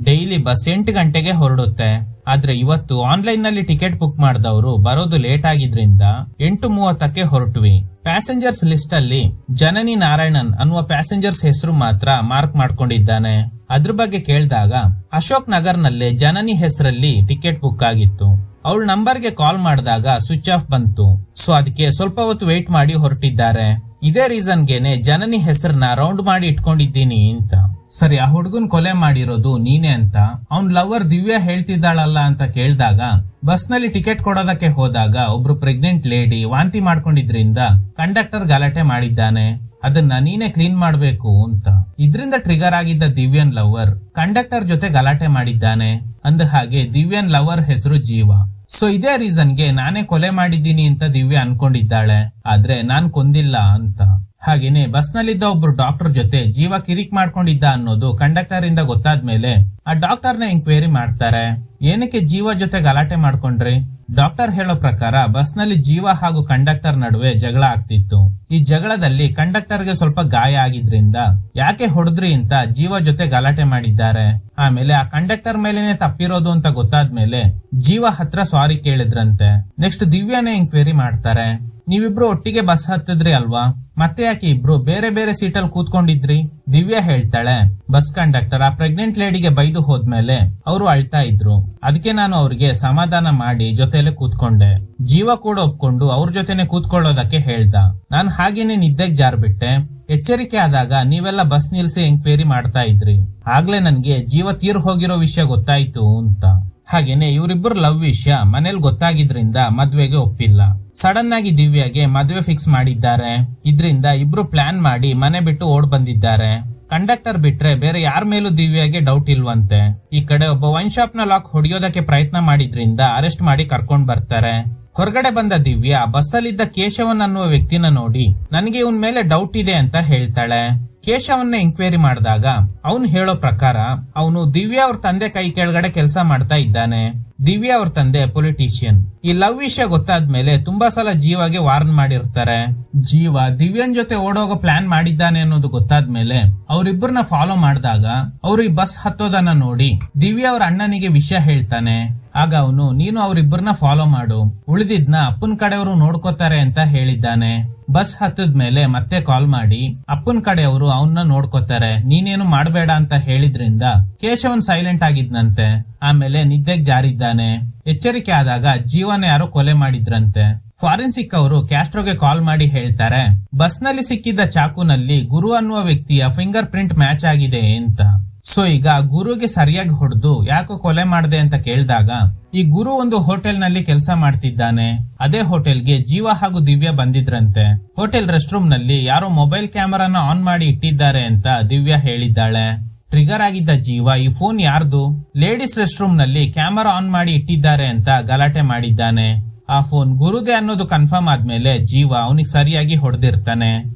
ಡೈಲಿ ಬಸ್ 8 ಗಂಟೆಗೆ ಹೊರಡುತ್ತೆ. ಆದ್ರೆ ಇವತ್ತು ಆನ್ಲೈನ್ ನಲ್ಲಿ ಟಿಕೆಟ್ ಬುಕ್ ಮಾಡಿದವರು ಬರೋದು ಲೇಟ್ ಆಗಿದ್ರಿಂದ 8:30ಕ್ಕೆ ಹೊರಟ್ವಿ. ಪ್ಯಾಸೆಂಜರ್ಸ್ ಲಿಸ್ಟ್ ಅಲ್ಲಿ ಜನನಿ ನಾರಾಯಣನ್ ಅನ್ನುವ ಪ್ಯಾಸೆಂಜರ್ಸ್ ಹೆಸರು ಮಾತ್ರ ಮಾರ್ಕ್ ಮಾಡ್ಕೊಂಡಿದ್ದಾನೆ. ಅದ್ರ ಬಗ್ಗೆ ಕೇಳಿದಾಗ ಅಶೋಕ್ ನಗರ್ ನಲ್ಲಿ ಜನನಿ ಹೆಸರಲ್ಲಿ ಟಿಕೆಟ್ ಬುಕ್ ಆಗಿತ್ತು. ಅವಳ ನಂಬರ್ಗೆ ಕಾಲ್ ಮಾಡಿದಾಗ ಸ್ವಿಚ್ ಆಫ್ ಬಂತು. ಸೊ ಅದಕ್ಕೆ ಸ್ವಲ್ಪ ಹೊತ್ತು ವೇಟ್ ಮಾಡಿ ಹೊರಟಿದ್ದಾರೆ. ಇದೇ ರೀಸನ್ಗೆನೆ ಜನನಿ ಹೆಸರನ್ನ ರೌಂಡ್ ಮಾಡಿ ಇಟ್ಕೊಂಡಿದ್ದೀನಿ ಅಂತ. ಸರಿ, ಆ ಹುಡುಗನ್ ಕೊಲೆ ಮಾಡಿರೋದು ನೀನೆ ಅಂತ ಅವ್ನ್ ಲವರ್ ದಿವ್ಯಾ ಹೇಳ್ತಿದ್ದಾಳಲ್ಲ ಅಂತ ಕೇಳಿದಾಗ ಬಸ್ ನಲ್ಲಿ ಟಿಕೆಟ್ ಕೊಡೋದಕ್ಕೆ ಹೋದಾಗ ಒಬ್ರು ಪ್ರೆಗ್ನೆಂಟ್ ಲೇಡಿ ವಾಂತಿ ಮಾಡ್ಕೊಂಡಿದ್ರಿಂದ ಕಂಡಕ್ಟರ್ ಗಲಾಟೆ ಮಾಡಿದ್ದಾನೆ. ಅದನ್ನ ನೀನೇ ಕ್ಲೀನ್ ಮಾಡ್ಬೇಕು ಅಂತ. ಇದ್ರಿಂದ ಟ್ರಿಗರ್ ಆಗಿದ್ದ ದಿವ್ಯನ್ ಲವರ್ ಕಂಡಕ್ಟರ್ ಜೊತೆ ಗಲಾಟೆ ಮಾಡಿದ್ದಾನೆ. ಅಂದ ಹಾಗೆ ದಿವ್ಯನ್ ಲವರ್ ಹೆಸರು ಜೀವ. ಸೊ ಇದೇ ರೀಸನ್ಗೆ ನಾನೇ ಕೊಲೆ ಮಾಡಿದ್ದೀನಿ ಅಂತ ದಿವ್ಯಾ ಅನ್ಕೊಂಡಿದ್ದಾಳೆ. ಆದ್ರೆ ನಾನ್ ಕೊಂದಿಲ್ಲ ಅಂತ. ಹಾಗೇನೆ ಬಸ್ ನಲ್ಲಿದ್ದ ಒಬ್ರು ಡಾಕ್ಟರ್ ಜೊತೆ ಜೀವ ಕಿರಿಕ್ ಮಾಡ್ಕೊಂಡಿದ್ದ ಅನ್ನೋದು ಕಂಡಕ್ಟರ್ ಇಂದ ಗೊತ್ತಾದ್ಮೇಲೆ ಆ ಡಾಕ್ಟರ್ ನ ಎಂಕ್ವೈರಿ ಮಾಡ್ತಾರೆ. ಏನಕ್ಕೆ ಜೀವ ಜೊತೆ ಗಲಾಟೆ ಮಾಡ್ಕೊಂಡ್ರಿ? ಡಾಕ್ಟರ್ ಹೇಳೋ ಪ್ರಕಾರ ಬಸ್ ನಲ್ಲಿ ಜೀವ ಹಾಗೂ ಕಂಡಕ್ಟರ್ ನಡುವೆ ಜಗಳ ಆಗ್ತಿತ್ತು. ಈ ಜಗಳದಲ್ಲಿ ಕಂಡಕ್ಟರ್ಗೆ ಸ್ವಲ್ಪ ಗಾಯ ಆಗಿದ್ರಿಂದ ಯಾಕೆ ಹೊಡೆದ್ರಿ ಅಂತ ಜೀವ ಜೊತೆ ಗಲಾಟೆ ಮಾಡಿದ್ದಾರೆ. ಆಮೇಲೆ ಆ ಕಂಡಕ್ಟರ್ ಮೇಲೆನೆ ತಪ್ಪಿರೋದು ಅಂತ ಗೊತ್ತಾದ್ಮೇಲೆ ಜೀವ ಹತ್ರ ಸಾರಿ ಕೇಳಿದ್ರಂತೆ. ನೆಕ್ಸ್ಟ್ ದಿವ್ಯಾನೇ ಎಂಕ್ವೈರಿ ಮಾಡ್ತಾರೆ. ನೀವಿಬ್ರು ಒಟ್ಟಿಗೆ ಬಸ್ ಹತ್ತಿದ್ರಿ ಅಲ್ವಾ, ಮತ್ತೆ ಯಾಕೆ ಇಬ್ರು ಬೇರೆ ಬೇರೆ ಸೀಟಲ್ಲಿ ಕೂತ್ಕೊಂಡಿದ್ರಿ? ದಿವ್ಯಾ ಹೇಳ್ತಾಳೆ, ಬಸ್ ಕಂಡಕ್ಟರ್ ಆ ಪ್ರೆಗ್ನೆಂಟ್ ಲೇಡಿಗೆ ಬೈದು ಹೋದ್ಮೇಲೆ ಅವರು ಅಳ್ತಾ ಇದ್ರು. ಅದಕ್ಕೆ ನಾನು ಅವ್ರಿಗೆ ಸಮಾಧಾನ ಮಾಡಿ ಜೊತೆಲೆ ಕೂತ್ಕೊಂಡೆ. ಜೀವ ಕೂಡ ಒಪ್ಕೊಂಡು ಅವ್ರ ಜೊತೆನೆ ಕೂತ್ಕೊಳ್ಳೋದಕ್ಕೆ ಹೇಳ್ದ. ನಾನ್ ಹಾಗೇನೆ ನಿದ್ದೆಗ್ ಜಾರ್ಬಿಟ್ಟೆ. ಎಚ್ಚರಿಕೆ ಆದಾಗ ನೀವೆಲ್ಲ ಬಸ್ ನಿಲ್ಸಿ ಎಂಕ್ವೈರಿ ಮಾಡ್ತಾ ಇದ್ರಿ. ಆಗ್ಲೇ ನನ್ಗೆ ಜೀವ ತೀರ್ ಹೋಗಿರೋ ವಿಷಯ ಗೊತ್ತಾಯ್ತು ಅಂತ. ಹಾಗೇನೆ ಇವರಿಬ್ಬರು ಲವ್ ವಿಷಯ ಮನೇಲಿ ಗೊತ್ತಾಗಿದ್ರಿಂದ ಮದ್ವೆಗೆ ಒಪ್ಪಿಲ್ಲ. ಸಡನ್ ಆಗಿ ದಿವ್ಯಾಗೆ ಮದ್ವೆ ಫಿಕ್ಸ್ ಮಾಡಿದ್ದಾರೆ. ಇದ್ರಿಂದ ಇಬ್ರು ಪ್ಲಾನ್ ಮಾಡಿ ಮನೆ ಬಿಟ್ಟು ಓಡ್ ಬಂದಿದ್ದಾರೆ. ಕಂಡಕ್ಟರ್ ಬಿಟ್ರೆ ಬೇರೆ ಯಾರ ಮೇಲೂ ದಿವ್ಯಾಗೆ ಡೌಟ್ ಇಲ್ವಂತೆ. ಈ ಕಡೆ ಒಬ್ಬ ವೈನ್ ಶಾಪ್ ನ ಲಾಕ್ ಹೊಡೆಯೋದಕ್ಕೆ ಪ್ರಯತ್ನ ಮಾಡಿದ್ರಿಂದ ಅರೆಸ್ಟ್ ಮಾಡಿ ಕರ್ಕೊಂಡ್ ಬರ್ತಾರೆ. ಹೊರಗಡೆ ಬಂದ ದಿವ್ಯಾ ಬಸ್ಸಲ್ಲಿದ್ದ ಕೇಶವನ್ ಅನ್ನುವ ವ್ಯಕ್ತಿನ ನೋಡಿ ನನಗೆ ಇವನ್ ಮೇಲೆ ಡೌಟ್ ಇದೆ ಅಂತ ಹೇಳ್ತಾಳೆ. ಕೇಶವನ್ನ ಎಂಕ್ವೈರಿ ಮಾಡಿದಾಗ ಅವನು ಹೇಳೋ ಪ್ರಕಾರ ಅವನು ದಿವ್ಯಾ ಅವ್ರ ತಂದೆ ಕೈ ಕೆಳಗಡೆ ಕೆಲಸ ಮಾಡ್ತಾ ಇದ್ದಾನೆ. ದಿವ್ಯಾ ಅವ್ರ ತಂದೆ ಪೊಲಿಟಿಷಿಯನ್. ಈ ಲವ್ ವಿಷಯ ಗೊತ್ತಾದ್ಮೇಲೆ ತುಂಬಾ ಸಲ ಜೀವಾಗೆ ವಾರ್ನ್ ಮಾಡಿರ್ತಾರೆ. ಜೀವ ದಿವ್ಯನ್ ಜೊತೆ ಓಡೋಗೋ ಪ್ಲಾನ್ ಮಾಡಿದ್ದಾನೆ ಅನ್ನೋದು ಗೊತ್ತಾದ್ಮೇಲೆ ಅವ್ರಿಬ್ಬರನ್ನ ಫಾಲೋ ಮಾಡಿದಾಗ ಅವ್ರು ಈ ಬಸ್ ಹತ್ತೋದನ್ನ ನೋಡಿ ದಿವ್ಯಾ ಅವ್ರ ಅಣ್ಣನಿಗೆ ವಿಷಯ ಹೇಳ್ತಾನೆ. ಆಗ ಅವನು ನೀನು ಅವ್ರಿಬ್ಬರನ್ನ ಫಾಲೋ ಮಾಡು, ಉಳಿದಿದ್ನ ಅಪ್ಪನ್ ಕಡೆಯವರು ನೋಡ್ಕೋತಾರೆ ಅಂತ ಹೇಳಿದ್ದಾನೆ. ಬಸ್ ಹತ್ತದ್ಮೇಲೆ ಮತ್ತೆ ಕಾಲ್ ಮಾಡಿ ಅಪ್ಪನ್ ಕಡೆಯವರು ಅವನ್ನ ನೋಡ್ಕೋತಾರೆ, ನೀನೇನು ಮಾಡಬೇಡ ಅಂತ ಹೇಳಿದ್ರಿಂದ ಕೇಶವನ್ ಸೈಲೆಂಟ್ ಆಗಿದ್ನಂತೆ. ಆಮೇಲೆ ನಿದ್ದೆಗ್ ಜಾರಿದ್ದಾನೆ. ಎಚ್ಚರಿಕೆ ಆದಾಗ ಜೀವನ ಯಾರೋ ಕೊಲೆ ಮಾಡಿದ್ರಂತೆ. ಫಾರೆನ್ಸಿಕ್ ಅವರು ಕ್ಯಾಸ್ಟ್ರೋಗೆ ಕಾಲ್ ಮಾಡಿ ಹೇಳ್ತಾರೆ, ಬಸ್ ನಲ್ಲಿ ಸಿಕ್ಕಿದ್ದ ಚಾಕುನಲ್ಲಿ ಗುರು ಅನ್ನುವ ವ್ಯಕ್ತಿಯ ಫಿಂಗರ್ ಪ್ರಿಂಟ್ ಮ್ಯಾಚ್ ಆಗಿದೆ ಅಂತ. ಸೊ ಈಗ ಗುರುಗೆ ಸರಿಯಾಗಿ ಹೊಡೆದು ಯಾಕೋ ಕೊಲೆ ಮಾಡಿದೆ ಅಂತ ಕೇಳಿದಾಗ, ಈ ಗುರು ಒಂದು ಹೋಟೆಲ್ ನಲ್ಲಿ ಕೆಲಸ ಮಾಡ್ತಿದ್ದಾನೆ. ಅದೇ ಹೋಟೆಲ್ಗೆ ಜೀವ ಹಾಗೂ ದಿವ್ಯಾ ಬಂದಿದ್ರಂತೆ. ಹೋಟೆಲ್ ರೆಸ್ಟ್ ರೂಮ್ ನಲ್ಲಿ ಯಾರೋ ಮೊಬೈಲ್ ಕ್ಯಾಮೆರಾನ ಆನ್ ಮಾಡಿ ಇಟ್ಟಿದ್ದಾರೆ ಅಂತ ದಿವ್ಯಾ ಹೇಳಿದ್ದಾಳೆ. ಟ್ರಿಗರ್ ಆಗಿದ್ದ ಜೀವ, ಈ ಫೋನ್ ಯಾರ್ದು, ಲೇಡೀಸ್ ರೆಸ್ಟ್ ರೂಮ್ ನಲ್ಲಿ ಕ್ಯಾಮೆರಾ ಆನ್ ಮಾಡಿ ಇಟ್ಟಿದ್ದಾರೆ ಅಂತ ಗಲಾಟೆ ಮಾಡಿದ್ದಾನೆ. ಆ ಫೋನ್ ಗುರುದೇ ಅನ್ನೋದು ಕನ್ಫರ್ಮ್ ಆದ್ಮೇಲೆ ಜೀವ ಅವನಿಗೆ ಸರಿಯಾಗಿ ಹೊಡೆದಿರ್ತಾನೆ.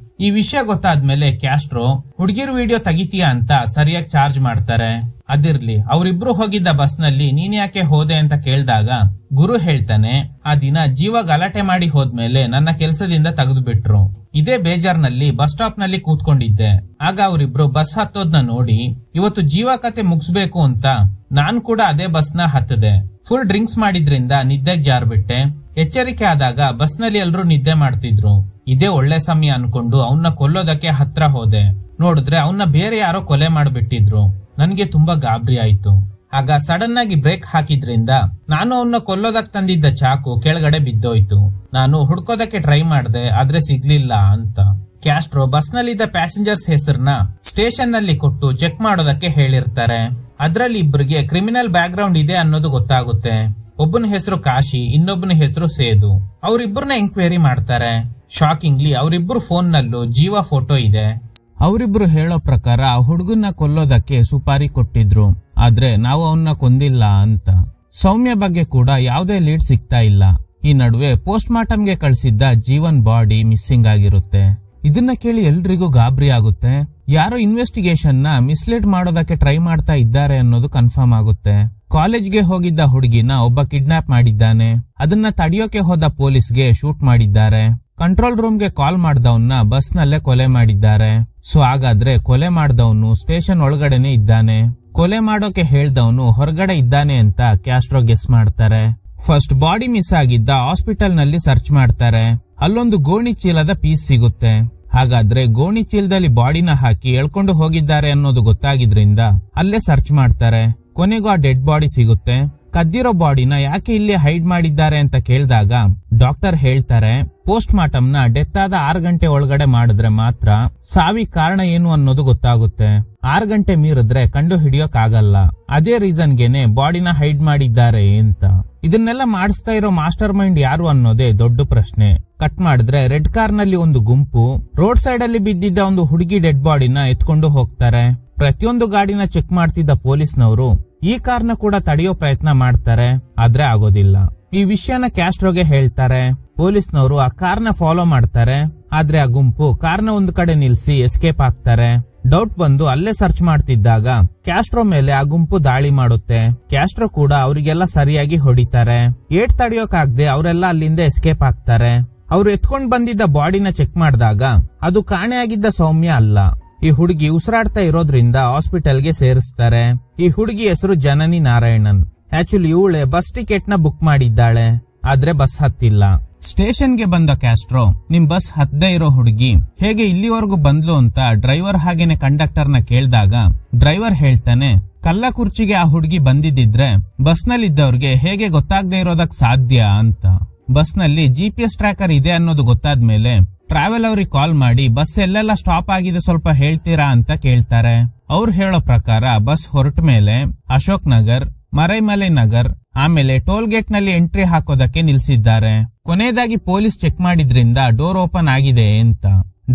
ಈ ವಿಷಯ ಗೊತ್ತಾದ್ಮೇಲೆ ಕ್ಯಾಸ್ಟ್ರೋ ಹುಡುಗಿರ್ ವಿಡಿಯೋ ತೆಗಿತೀಯಾ ಅಂತ ಸರಿಯಾಗಿ ಚಾರ್ಜ್ ಮಾಡ್ತಾರೆ. ಅದಿರ್ಲಿ, ಅವರಿಬ್ರು ಹೋಗಿದ್ದ ಬಸ್ ನಲ್ಲಿ ನೀನ್ ಯಾಕೆ ಹೋದೆ ಅಂತ ಕೇಳಿದಾಗ ಗುರು ಹೇಳ್ತಾನೆ, ಆ ದಿನ ಜೀವ ಗಲಾಟೆ ಮಾಡಿ ಹೋದ್ಮೇಲೆ ನನ್ನ ಕೆಲಸದಿಂದ ತೆಗೆದು ಬಿಟ್ರು. ಇದೇ ಬೇಜಾರ್ನಲ್ಲಿ ಬಸ್ ಸ್ಟಾಪ್ ನಲ್ಲಿ ಕೂತ್ಕೊಂಡಿದ್ದೆ. ಆಗ ಅವರಿಬ್ರು ಬಸ್ ಹತ್ತೋದ್ನ ನೋಡಿ ಇವತ್ತು ಜೀವ ಕತೆ ಮುಗಿಸ್ಬೇಕು ಅಂತ ನಾನ್ ಕೂಡ ಅದೇ ಬಸ್ ನ ಹತ್ತದೆ. ಫುಲ್ ಡ್ರಿಂಕ್ಸ್ ಮಾಡಿದ್ರಿಂದ ನಿದ್ದೆಗೆ ಜಾರ್ಬಿಟ್ಟೆ. ಎಚ್ಚರಿಕೆ ಆದಾಗ ಬಸ್ ನಲ್ಲಿ ಎಲ್ರು ನಿದ್ದೆ ಮಾಡ್ತಿದ್ರು. ಇದೇ ಒಳ್ಳೆ ಸಮಯ ಅನ್ಕೊಂಡು ಅವನ್ನ ಕೊಲ್ಲೋದಕ್ಕೆ ಹತ್ರ ಹೋದೆ. ನೋಡಿದ್ರೆ ಅವನ್ನ ಬೇರೆ ಯಾರೋ ಕೊಲೆ ಮಾಡ್ಬಿಟ್ಟಿದ್ರು. ನನ್ಗೆ ತುಂಬಾ ಗಾಬರಿ ಆಯ್ತು. ಆಗ ಸಡನ್ ಆಗಿ ಬ್ರೇಕ್ ಹಾಕಿದ್ರಿಂದ ನಾನು ಅವನ್ನ ಕೊಲ್ಲೋದಕ್ ತಂದಿದ್ದ ಚಾಕು ಕೆಳಗಡೆ ಬಿದ್ದೋಯ್ತು. ನಾನು ಹುಡ್ಕೋದಕ್ಕೆ ಟ್ರೈ ಮಾಡ್ದೆ, ಆದ್ರೆ ಸಿಗ್ಲಿಲ್ಲ ಅಂತ. ಕ್ಯಾಸ್ಟ್ರೋ ಬಸ್ ನಲ್ಲಿದ್ದ ಪ್ಯಾಸೆಂಜರ್ಸ್ ಹೆಸರನ್ನ ಸ್ಟೇಷನ್ ನಲ್ಲಿ ಕೊಟ್ಟು ಚೆಕ್ ಮಾಡೋದಕ್ಕೆ ಹೇಳಿರ್ತಾರೆ. ಅದ್ರಲ್ಲಿ ಇಬ್ಬರಿಗೆ ಕ್ರಿಮಿನಲ್ ಬ್ಯಾಕ್ ಗ್ರೌಂಡ್ ಇದೆ ಅನ್ನೋದು ಗೊತ್ತಾಗುತ್ತೆ. ಒಬ್ಬನ ಹೆಸರು ಕಾಶಿ, ಇನ್ನೊಬ್ಬನ ಹೆಸರು ಸೇದು. ಅವರಿಬ್ಬರನ್ನ ಎಂಕ್ವೈರಿ ಮಾಡ್ತಾರೆ. ಶಾಕಿಂಗ್ಲಿ ಅವರಿಬ್ರು ಫೋನ್ ನಲ್ಲೂ ಜೀವ ಫೋಟೋ ಇದೆ. ಅವರಿಬ್ರು ಹೇಳೋ ಪ್ರಕಾರ ಹುಡುಗನ್ನ ಕೊಲ್ಲೋದಕ್ಕೆ ಸುಪಾರಿ ಕೊಟ್ಟಿದ್ರು, ಆದ್ರೆ ನಾವು ಅವನ್ನ ಕೊಂದಿಲ್ಲ ಅಂತ. ಸೌಮ್ಯ ಬಗ್ಗೆ ಕೂಡ ಯಾವುದೇ ಲೀಡ್ ಸಿಗ್ತಾ ಇಲ್ಲ. ಈ ನಡುವೆ ಪೋಸ್ಟ್ ಮಾರ್ಟಂಗೆ ಕಳಿಸಿದ್ದ ಜೀವನ್ ಬಾಡಿ ಮಿಸ್ಸಿಂಗ್ ಆಗಿರುತ್ತೆ. ಇದನ್ನ ಕೇಳಿ ಎಲ್ರಿಗೂ ಗಾಬರಿ ಆಗುತ್ತೆ. ಯಾರೋ ಇನ್ವೆಸ್ಟಿಗೇಷನ್ ನ ಮಿಸ್ಲೀಡ್ ಮಾಡೋದಕ್ಕೆ ಟ್ರೈ ಮಾಡ್ತಾ ಇದ್ದಾರೆ ಅನ್ನೋದು ಕನ್ಫರ್ಮ್ ಆಗುತ್ತೆ. ಕಾಲೇಜ್ಗೆ ಹೋಗಿದ್ದ ಹುಡುಗಿನ ಒಬ್ಬ ಕಿಡ್ನಾಪ್ ಮಾಡಿದ್ದಾನೆ. ಅದನ್ನ ತಡೆಯೋಕೆ ಹೋದ ಪೊಲೀಸ್ಗೆ ಶೂಟ್ ಮಾಡಿದ್ದಾರೆ. ಕಂಟ್ರೋಲ್ ರೂಮ್ಗೆ ಕಾಲ್ ಮಾಡ್ದವನ್ನ ಬಸ್ ನಲ್ಲೇ ಕೊಲೆ ಮಾಡಿದ್ದಾರೆ. ಸೊ ಹಾಗಾದ್ರೆ ಕೊಲೆ ಮಾಡ್ದವನು ಸ್ಟೇಷನ್ ಒಳಗಡೆನೆ ಇದ್ದಾನೆ. ಕೊಲೆ ಮಾಡೋಕೆ ಹೇಳ್ದವನು ಹೊರಗಡೆ ಇದ್ದಾನೆ ಅಂತ ಕ್ಯಾಸ್ಟ್ರೋ ಗೆಸ್ ಮಾಡ್ತಾರೆ. ಫಸ್ಟ್ ಬಾಡಿ ಮಿಸ್ ಆಗಿದ್ದ ಹಾಸ್ಪಿಟಲ್ ನಲ್ಲಿ ಸರ್ಚ್ ಮಾಡ್ತಾರೆ. ಅಲ್ಲೊಂದು ಗೋಣಿ ಚೀಲದ ಪೀಸ್ ಸಿಗುತ್ತೆ. ಹಾಗಾದ್ರೆ ಗೋಣಿ ಚೀಲದಲ್ಲಿ ಬಾಡಿನ ಹಾಕಿ ಎಳ್ಕೊಂಡು ಹೋಗಿದ್ದಾರೆ ಅನ್ನೋದು ಗೊತ್ತಾಗಿದ್ರಿಂದ ಅಲ್ಲೇ ಸರ್ಚ್ ಮಾಡ್ತಾರೆ. ಕೊನೆಗೂ ಆ ಡೆಡ್ ಬಾಡಿ ಸಿಗುತ್ತೆ. ಕದ್ದಿರೋ ಬಾಡಿನ ಯಾಕೆ ಇಲ್ಲಿ ಹೈಡ್ ಮಾಡಿದ್ದಾರೆ ಅಂತ ಕೇಳಿದಾಗ ಡಾಕ್ಟರ್ ಹೇಳ್ತಾರೆ, ಪೋಸ್ಟ್ ಮಾರ್ಟಮ್ ನ ಡೆತ್ ಆದ 6 ಗಂಟೆ ಒಳಗಡೆ ಮಾಡಿದ್ರೆ ಮಾತ್ರ ಸಾವಿ ಕಾರಣ ಏನು ಅನ್ನೋದು ಗೊತ್ತಾಗುತ್ತೆ. 6 ಗಂಟೆ ಮೀರಿದ್ರೆ ಕಂಡು ಹಿಡಿಯೋಕ್ ಆಗಲ್ಲ. ಅದೇ ರೀಸನ್ಗೆನೆ ಬಾಡಿನ ಹೈಡ್ ಮಾಡಿದ್ದಾರೆ ಅಂತ. ಇದನ್ನೆಲ್ಲ ಮಾಡಿಸ್ತಾ ಇರೋ ಮಾಸ್ಟರ್ ಮೈಂಡ್ ಯಾರು ಅನ್ನೋದೇ ದೊಡ್ಡ ಪ್ರಶ್ನೆ. ಕಟ್ ಮಾಡಿದ್ರೆ ರೆಡ್ ಕಾರ್ ನಲ್ಲಿ ಒಂದು ಗುಂಪು ರೋಡ್ ಸೈಡ್ ಅಲ್ಲಿ ಬಿದ್ದಿದ್ದ ಒಂದು ಹುಡುಗಿ ಡೆಡ್ ಬಾಡಿನ ಎತ್ಕೊಂಡು ಹೋಗ್ತಾರೆ. ಪ್ರತಿಯೊಂದು ಗಾಡಿನ ಚೆಕ್ ಮಾಡ್ತಿದ್ದ ಪೊಲೀಸ್ನವರು ಈ ಕಾರ್ನ ಕೂಡ ತಡೆಯೋ ಪ್ರಯತ್ನ ಮಾಡ್ತಾರೆ, ಆದ್ರೆ ಆಗೋದಿಲ್ಲ. ಈ ವಿಷಯನ ಕ್ಯಾಸ್ಟ್ರೋಗೆ ಹೇಳ್ತಾರೆ. ಪೊಲೀಸ್ನವರು ಆ ಕಾರ್ನ ಫಾಲೋ ಮಾಡ್ತಾರೆ, ಆದ್ರೆ ಆ ಗುಂಪು ಕಾರ್ನ ಒಂದು ಕಡೆ ನಿಲ್ಸಿ ಎಸ್ಕೇಪ್ ಆಗ್ತಾರೆ. ಡೌಟ್ ಬಂದು ಅಲ್ಲೇ ಸರ್ಚ್ ಮಾಡ್ತಿದ್ದಾಗ ಕ್ಯಾಸ್ಟ್ರೋ ಮೇಲೆ ಆ ಗುಂಪು ದಾಳಿ ಮಾಡುತ್ತೆ. ಕ್ಯಾಸ್ಟ್ರೋ ಕೂಡ ಅವರಿಗೆಲ್ಲ ಸರಿಯಾಗಿ ಹೊಡಿತಾರೆ. ಏಟ್ ತಡೆಯೋಕಾಗ್ದೆ ಅವರೆಲ್ಲ ಅಲ್ಲಿಂದ ಎಸ್ಕೇಪ್ ಆಗ್ತಾರೆ. ಅವ್ರು ಎತ್ಕೊಂಡ್ ಬಂದಿದ್ದ ಬಾಡಿನ ಚೆಕ್ ಮಾಡಿದಾಗ ಅದು ಕಾಣೆಯಾಗಿದ್ದ ಸೌಮ್ಯ ಅಲ್ಲ. ಈ ಹುಡುಗಿ ಉಸಿರಾಡ್ತಾ ಇರೋದ್ರಿಂದ ಹಾಸ್ಪಿಟಲ್ಗೆ ಸೇರಿಸ್ತಾರೆ. ಈ ಹುಡುಗಿ ಹೆಸರು ಜನನಿ ನಾರಾಯಣನ್. ಆಕ್ಚುಲಿ ಇವಳೆ ಬಸ್ ಟಿಕೆಟ್ ನ ಬುಕ್ ಮಾಡಿದ್ದಾಳೆ, ಆದ್ರೆ ಬಸ್ ಹತ್ತಿಲ್ಲ. ಸ್ಟೇಷನ್ಗೆ ಬಂದ ಕ್ಯಾಸ್ಟ್ರೋ, ನಿಮ್ ಬಸ್ ಹತ್ತದೇ ಇರೋ ಹುಡುಗಿ ಹೇಗೆ ಇಲ್ಲಿವರೆಗೂ ಬಂದ್ಲು ಅಂತ ಡ್ರೈವರ್ ಹಾಗೇನೆ ಕಂಡಕ್ಟರ್ ನ ಕೇಳಿದಾಗ ಡ್ರೈವರ್ ಹೇಳ್ತಾನೆ, ಕಲ್ಲ ಕುರ್ಚಿಗೆ ಆ ಹುಡುಗಿ ಬಂದಿದ್ದಿದ್ರೆ ಬಸ್ ನಲ್ಲಿದ್ದವ್ರಿಗೆ ಹೇಗೆ ಗೊತ್ತಾಗದೆ ಇರೋದಕ್ ಸಾಧ್ಯ ಅಂತ. ಬಸ್ ನಲ್ಲಿ GPS ಟ್ರ್ಯಾಕರ್ ಇದೆ ಅನ್ನೋದು ಗೊತ್ತಾದ್ಮೇಲೆ ಟ್ರಾವೆಲ್ ಅವ್ರಿಗೆ ಕಾಲ್ ಮಾಡಿ ಬಸ್ ಎಲ್ಲೆಲ್ಲ ಸ್ಟಾಪ್ ಆಗಿದೆ ಸ್ವಲ್ಪ ಹೇಳ್ತೀರಾ ಅಂತ ಕೇಳ್ತಾರೆ. ಅವ್ರು ಹೇಳೋ ಪ್ರಕಾರ ಬಸ್ ಹೊರಟ ಮೇಲೆ ಅಶೋಕ್ ನಗರ್, ಮರೈಮಲೈ ನಗರ್, ಆಮೇಲೆ ಟೋಲ್ ಗೇಟ್ ನಲ್ಲಿ ಎಂಟ್ರಿ ಹಾಕೋದಕ್ಕೆ ನಿಲ್ಸಿದ್ದಾರೆ. ಕೊನೆಯದಾಗಿ ಪೊಲೀಸ್ ಚೆಕ್ ಮಾಡಿದ್ರಿಂದ ಡೋರ್ ಓಪನ್ ಆಗಿದೆ ಅಂತ.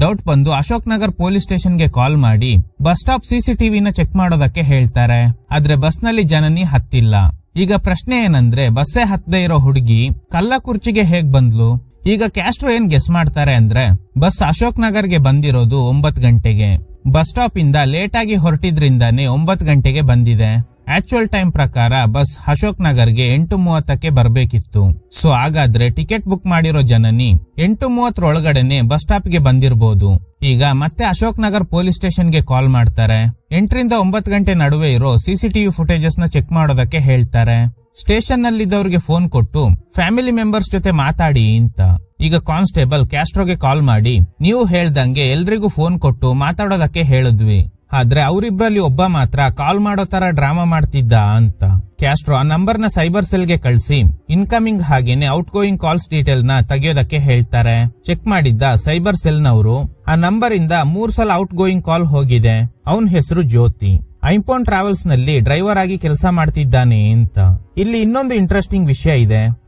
ಡೌಟ್ ಬಂದು ಅಶೋಕ್ ನಗರ್ ಪೊಲೀಸ್ ಸ್ಟೇಷನ್ಗೆ ಕಾಲ್ ಮಾಡಿ ಬಸ್ ಸ್ಟಾಪ್ CCTVನ ಚೆಕ್ ಮಾಡೋದಕ್ಕೆ ಹೇಳ್ತಾರೆ. ಆದ್ರೆ ಬಸ್ ನಲ್ಲಿ ಜನನಿ ಹತ್ತಿಲ್ಲ. ಈಗ ಪ್ರಶ್ನೆ ಏನಂದ್ರೆ, ಬಸ್ಸೇ ಹತ್ತದೇ ಇರೋ ಹುಡುಗಿ ಕಲ್ಲ ಕುರ್ಚಿಗೆ ಹೇಗ್ ಬಂದ್ಲು? ಈಗ ಕ್ಯಾಸ್ಟ್ರೋ ಏನ್ ಗೆಸ್ ಮಾಡ್ತಾರೆ ಅಂದ್ರೆ, ಬಸ್ ಅಶೋಕ್ ನಗರ್ಗೆ ಬಂದಿರೋದು 9 ಗಂಟೆಗೆ. ಬಸ್ ಸ್ಟಾಪ್ ಇಂದ ಲೇಟ್ ಆಗಿ ಹೊರಟಿದ್ರಿಂದಾನೇ 9 ಗಂಟೆಗೆ ಬಂದಿದೆ. ಆಕ್ಚುಯಲ್ ಟೈಮ್ ಪ್ರಕಾರ ಬಸ್ ಅಶೋಕ್ ನಗರ್ಗೆ 8:30ಕ್ಕೆ ಬರ್ಬೇಕಿತ್ತು. ಸೊ ಹಾಗಾದ್ರೆ ಟಿಕೆಟ್ ಬುಕ್ ಮಾಡಿರೋ ಜನನಿ 8:30 ಒಳಗಡೆನೆ ಬಸ್ ಸ್ಟಾಪ್ ಗೆ ಬಂದಿರಬಹುದು. ಈಗ ಮತ್ತೆ ಅಶೋಕ್ ನಗರ್ ಪೊಲೀಸ್ ಸ್ಟೇಷನ್ಗೆ ಕಾಲ್ ಮಾಡ್ತಾರೆ. 8 ರಿಂದ 9 ಗಂಟೆ ನಡುವೆ ಇರೋ CCTV ಫುಟೇಜಸ್ ನ ಚೆಕ್ ಮಾಡೋದಕ್ಕೆ ಹೇಳ್ತಾರೆ. ಸ್ಟೇಷನ್ ನಲ್ಲಿದ್ದವ್ರಿಗೆ ಫೋನ್ ಕೊಟ್ಟು ಫ್ಯಾಮಿಲಿ ಮೆಂಬರ್ಸ್ ಜೊತೆ ಮಾತಾಡಿ ಅಂತ. ಈಗ ಕಾನ್ಸ್ಟೇಬಲ್ ಕ್ಯಾಸ್ಟ್ರೋಗೆ ಕಾಲ್ ಮಾಡಿ, ನೀವು ಹೇಳ್ದಂಗೆ ಎಲ್ರಿಗೂ ಫೋನ್ ಕೊಟ್ಟು ಮಾತಾಡೋದಕ್ಕೆ ಹೇಳಿದ್ವಿ, ಆದ್ರೆ ಅವರಿಬ್ರಲ್ಲಿ ಒಬ್ಬ ಮಾತ್ರ ಕಾಲ್ ಮಾಡೋ ತರ ಡ್ರಾಮಾ ಮಾಡ್ತಿದ್ದ ಅಂತ. ಕ್ಯಾಸ್ಟ್ರೋ ಆ ನಂಬರ್ ನ ಸೈಬರ್ ಸೆಲ್ ಗೆ ಕಳಿಸಿ ಇನ್ಕಮಿಂಗ್ ಹಾಗೇನೆ ಔಟ್ ಗೋಯಿಂಗ್ ಕಾಲ್ಸ್ ಡೀಟೇಲ್ ನ ತೆಗೆಯೋದಕ್ಕೆ ಹೇಳ್ತಾರೆ. ಚೆಕ್ ಮಾಡಿದ್ದ ಸೈಬರ್ ಸೆಲ್ ನವರು ಆ ನಂಬರ್ ಇಂದ 3 ಸಲ ಔಟ್ ಗೋಯಿಂಗ್ ಕಾಲ್ ಹೋಗಿದೆ. ಅವನ ಹೆಸರು ಜ್ಯೋತಿ. ಐಂಪೋನ್ ಟ್ರಾವೆಲ್ಸ್ ನಲ್ಲಿ ಡ್ರೈವರ್ ಆಗಿ ಕೆಲಸ ಮಾಡ್ತಿದ್ದಾನೆ ಅಂತ. ಇಲ್ಲಿ ಇನ್ನೊಂದು ಇಂಟ್ರೆಸ್ಟಿಂಗ್ ವಿಷಯ ಇದೆ.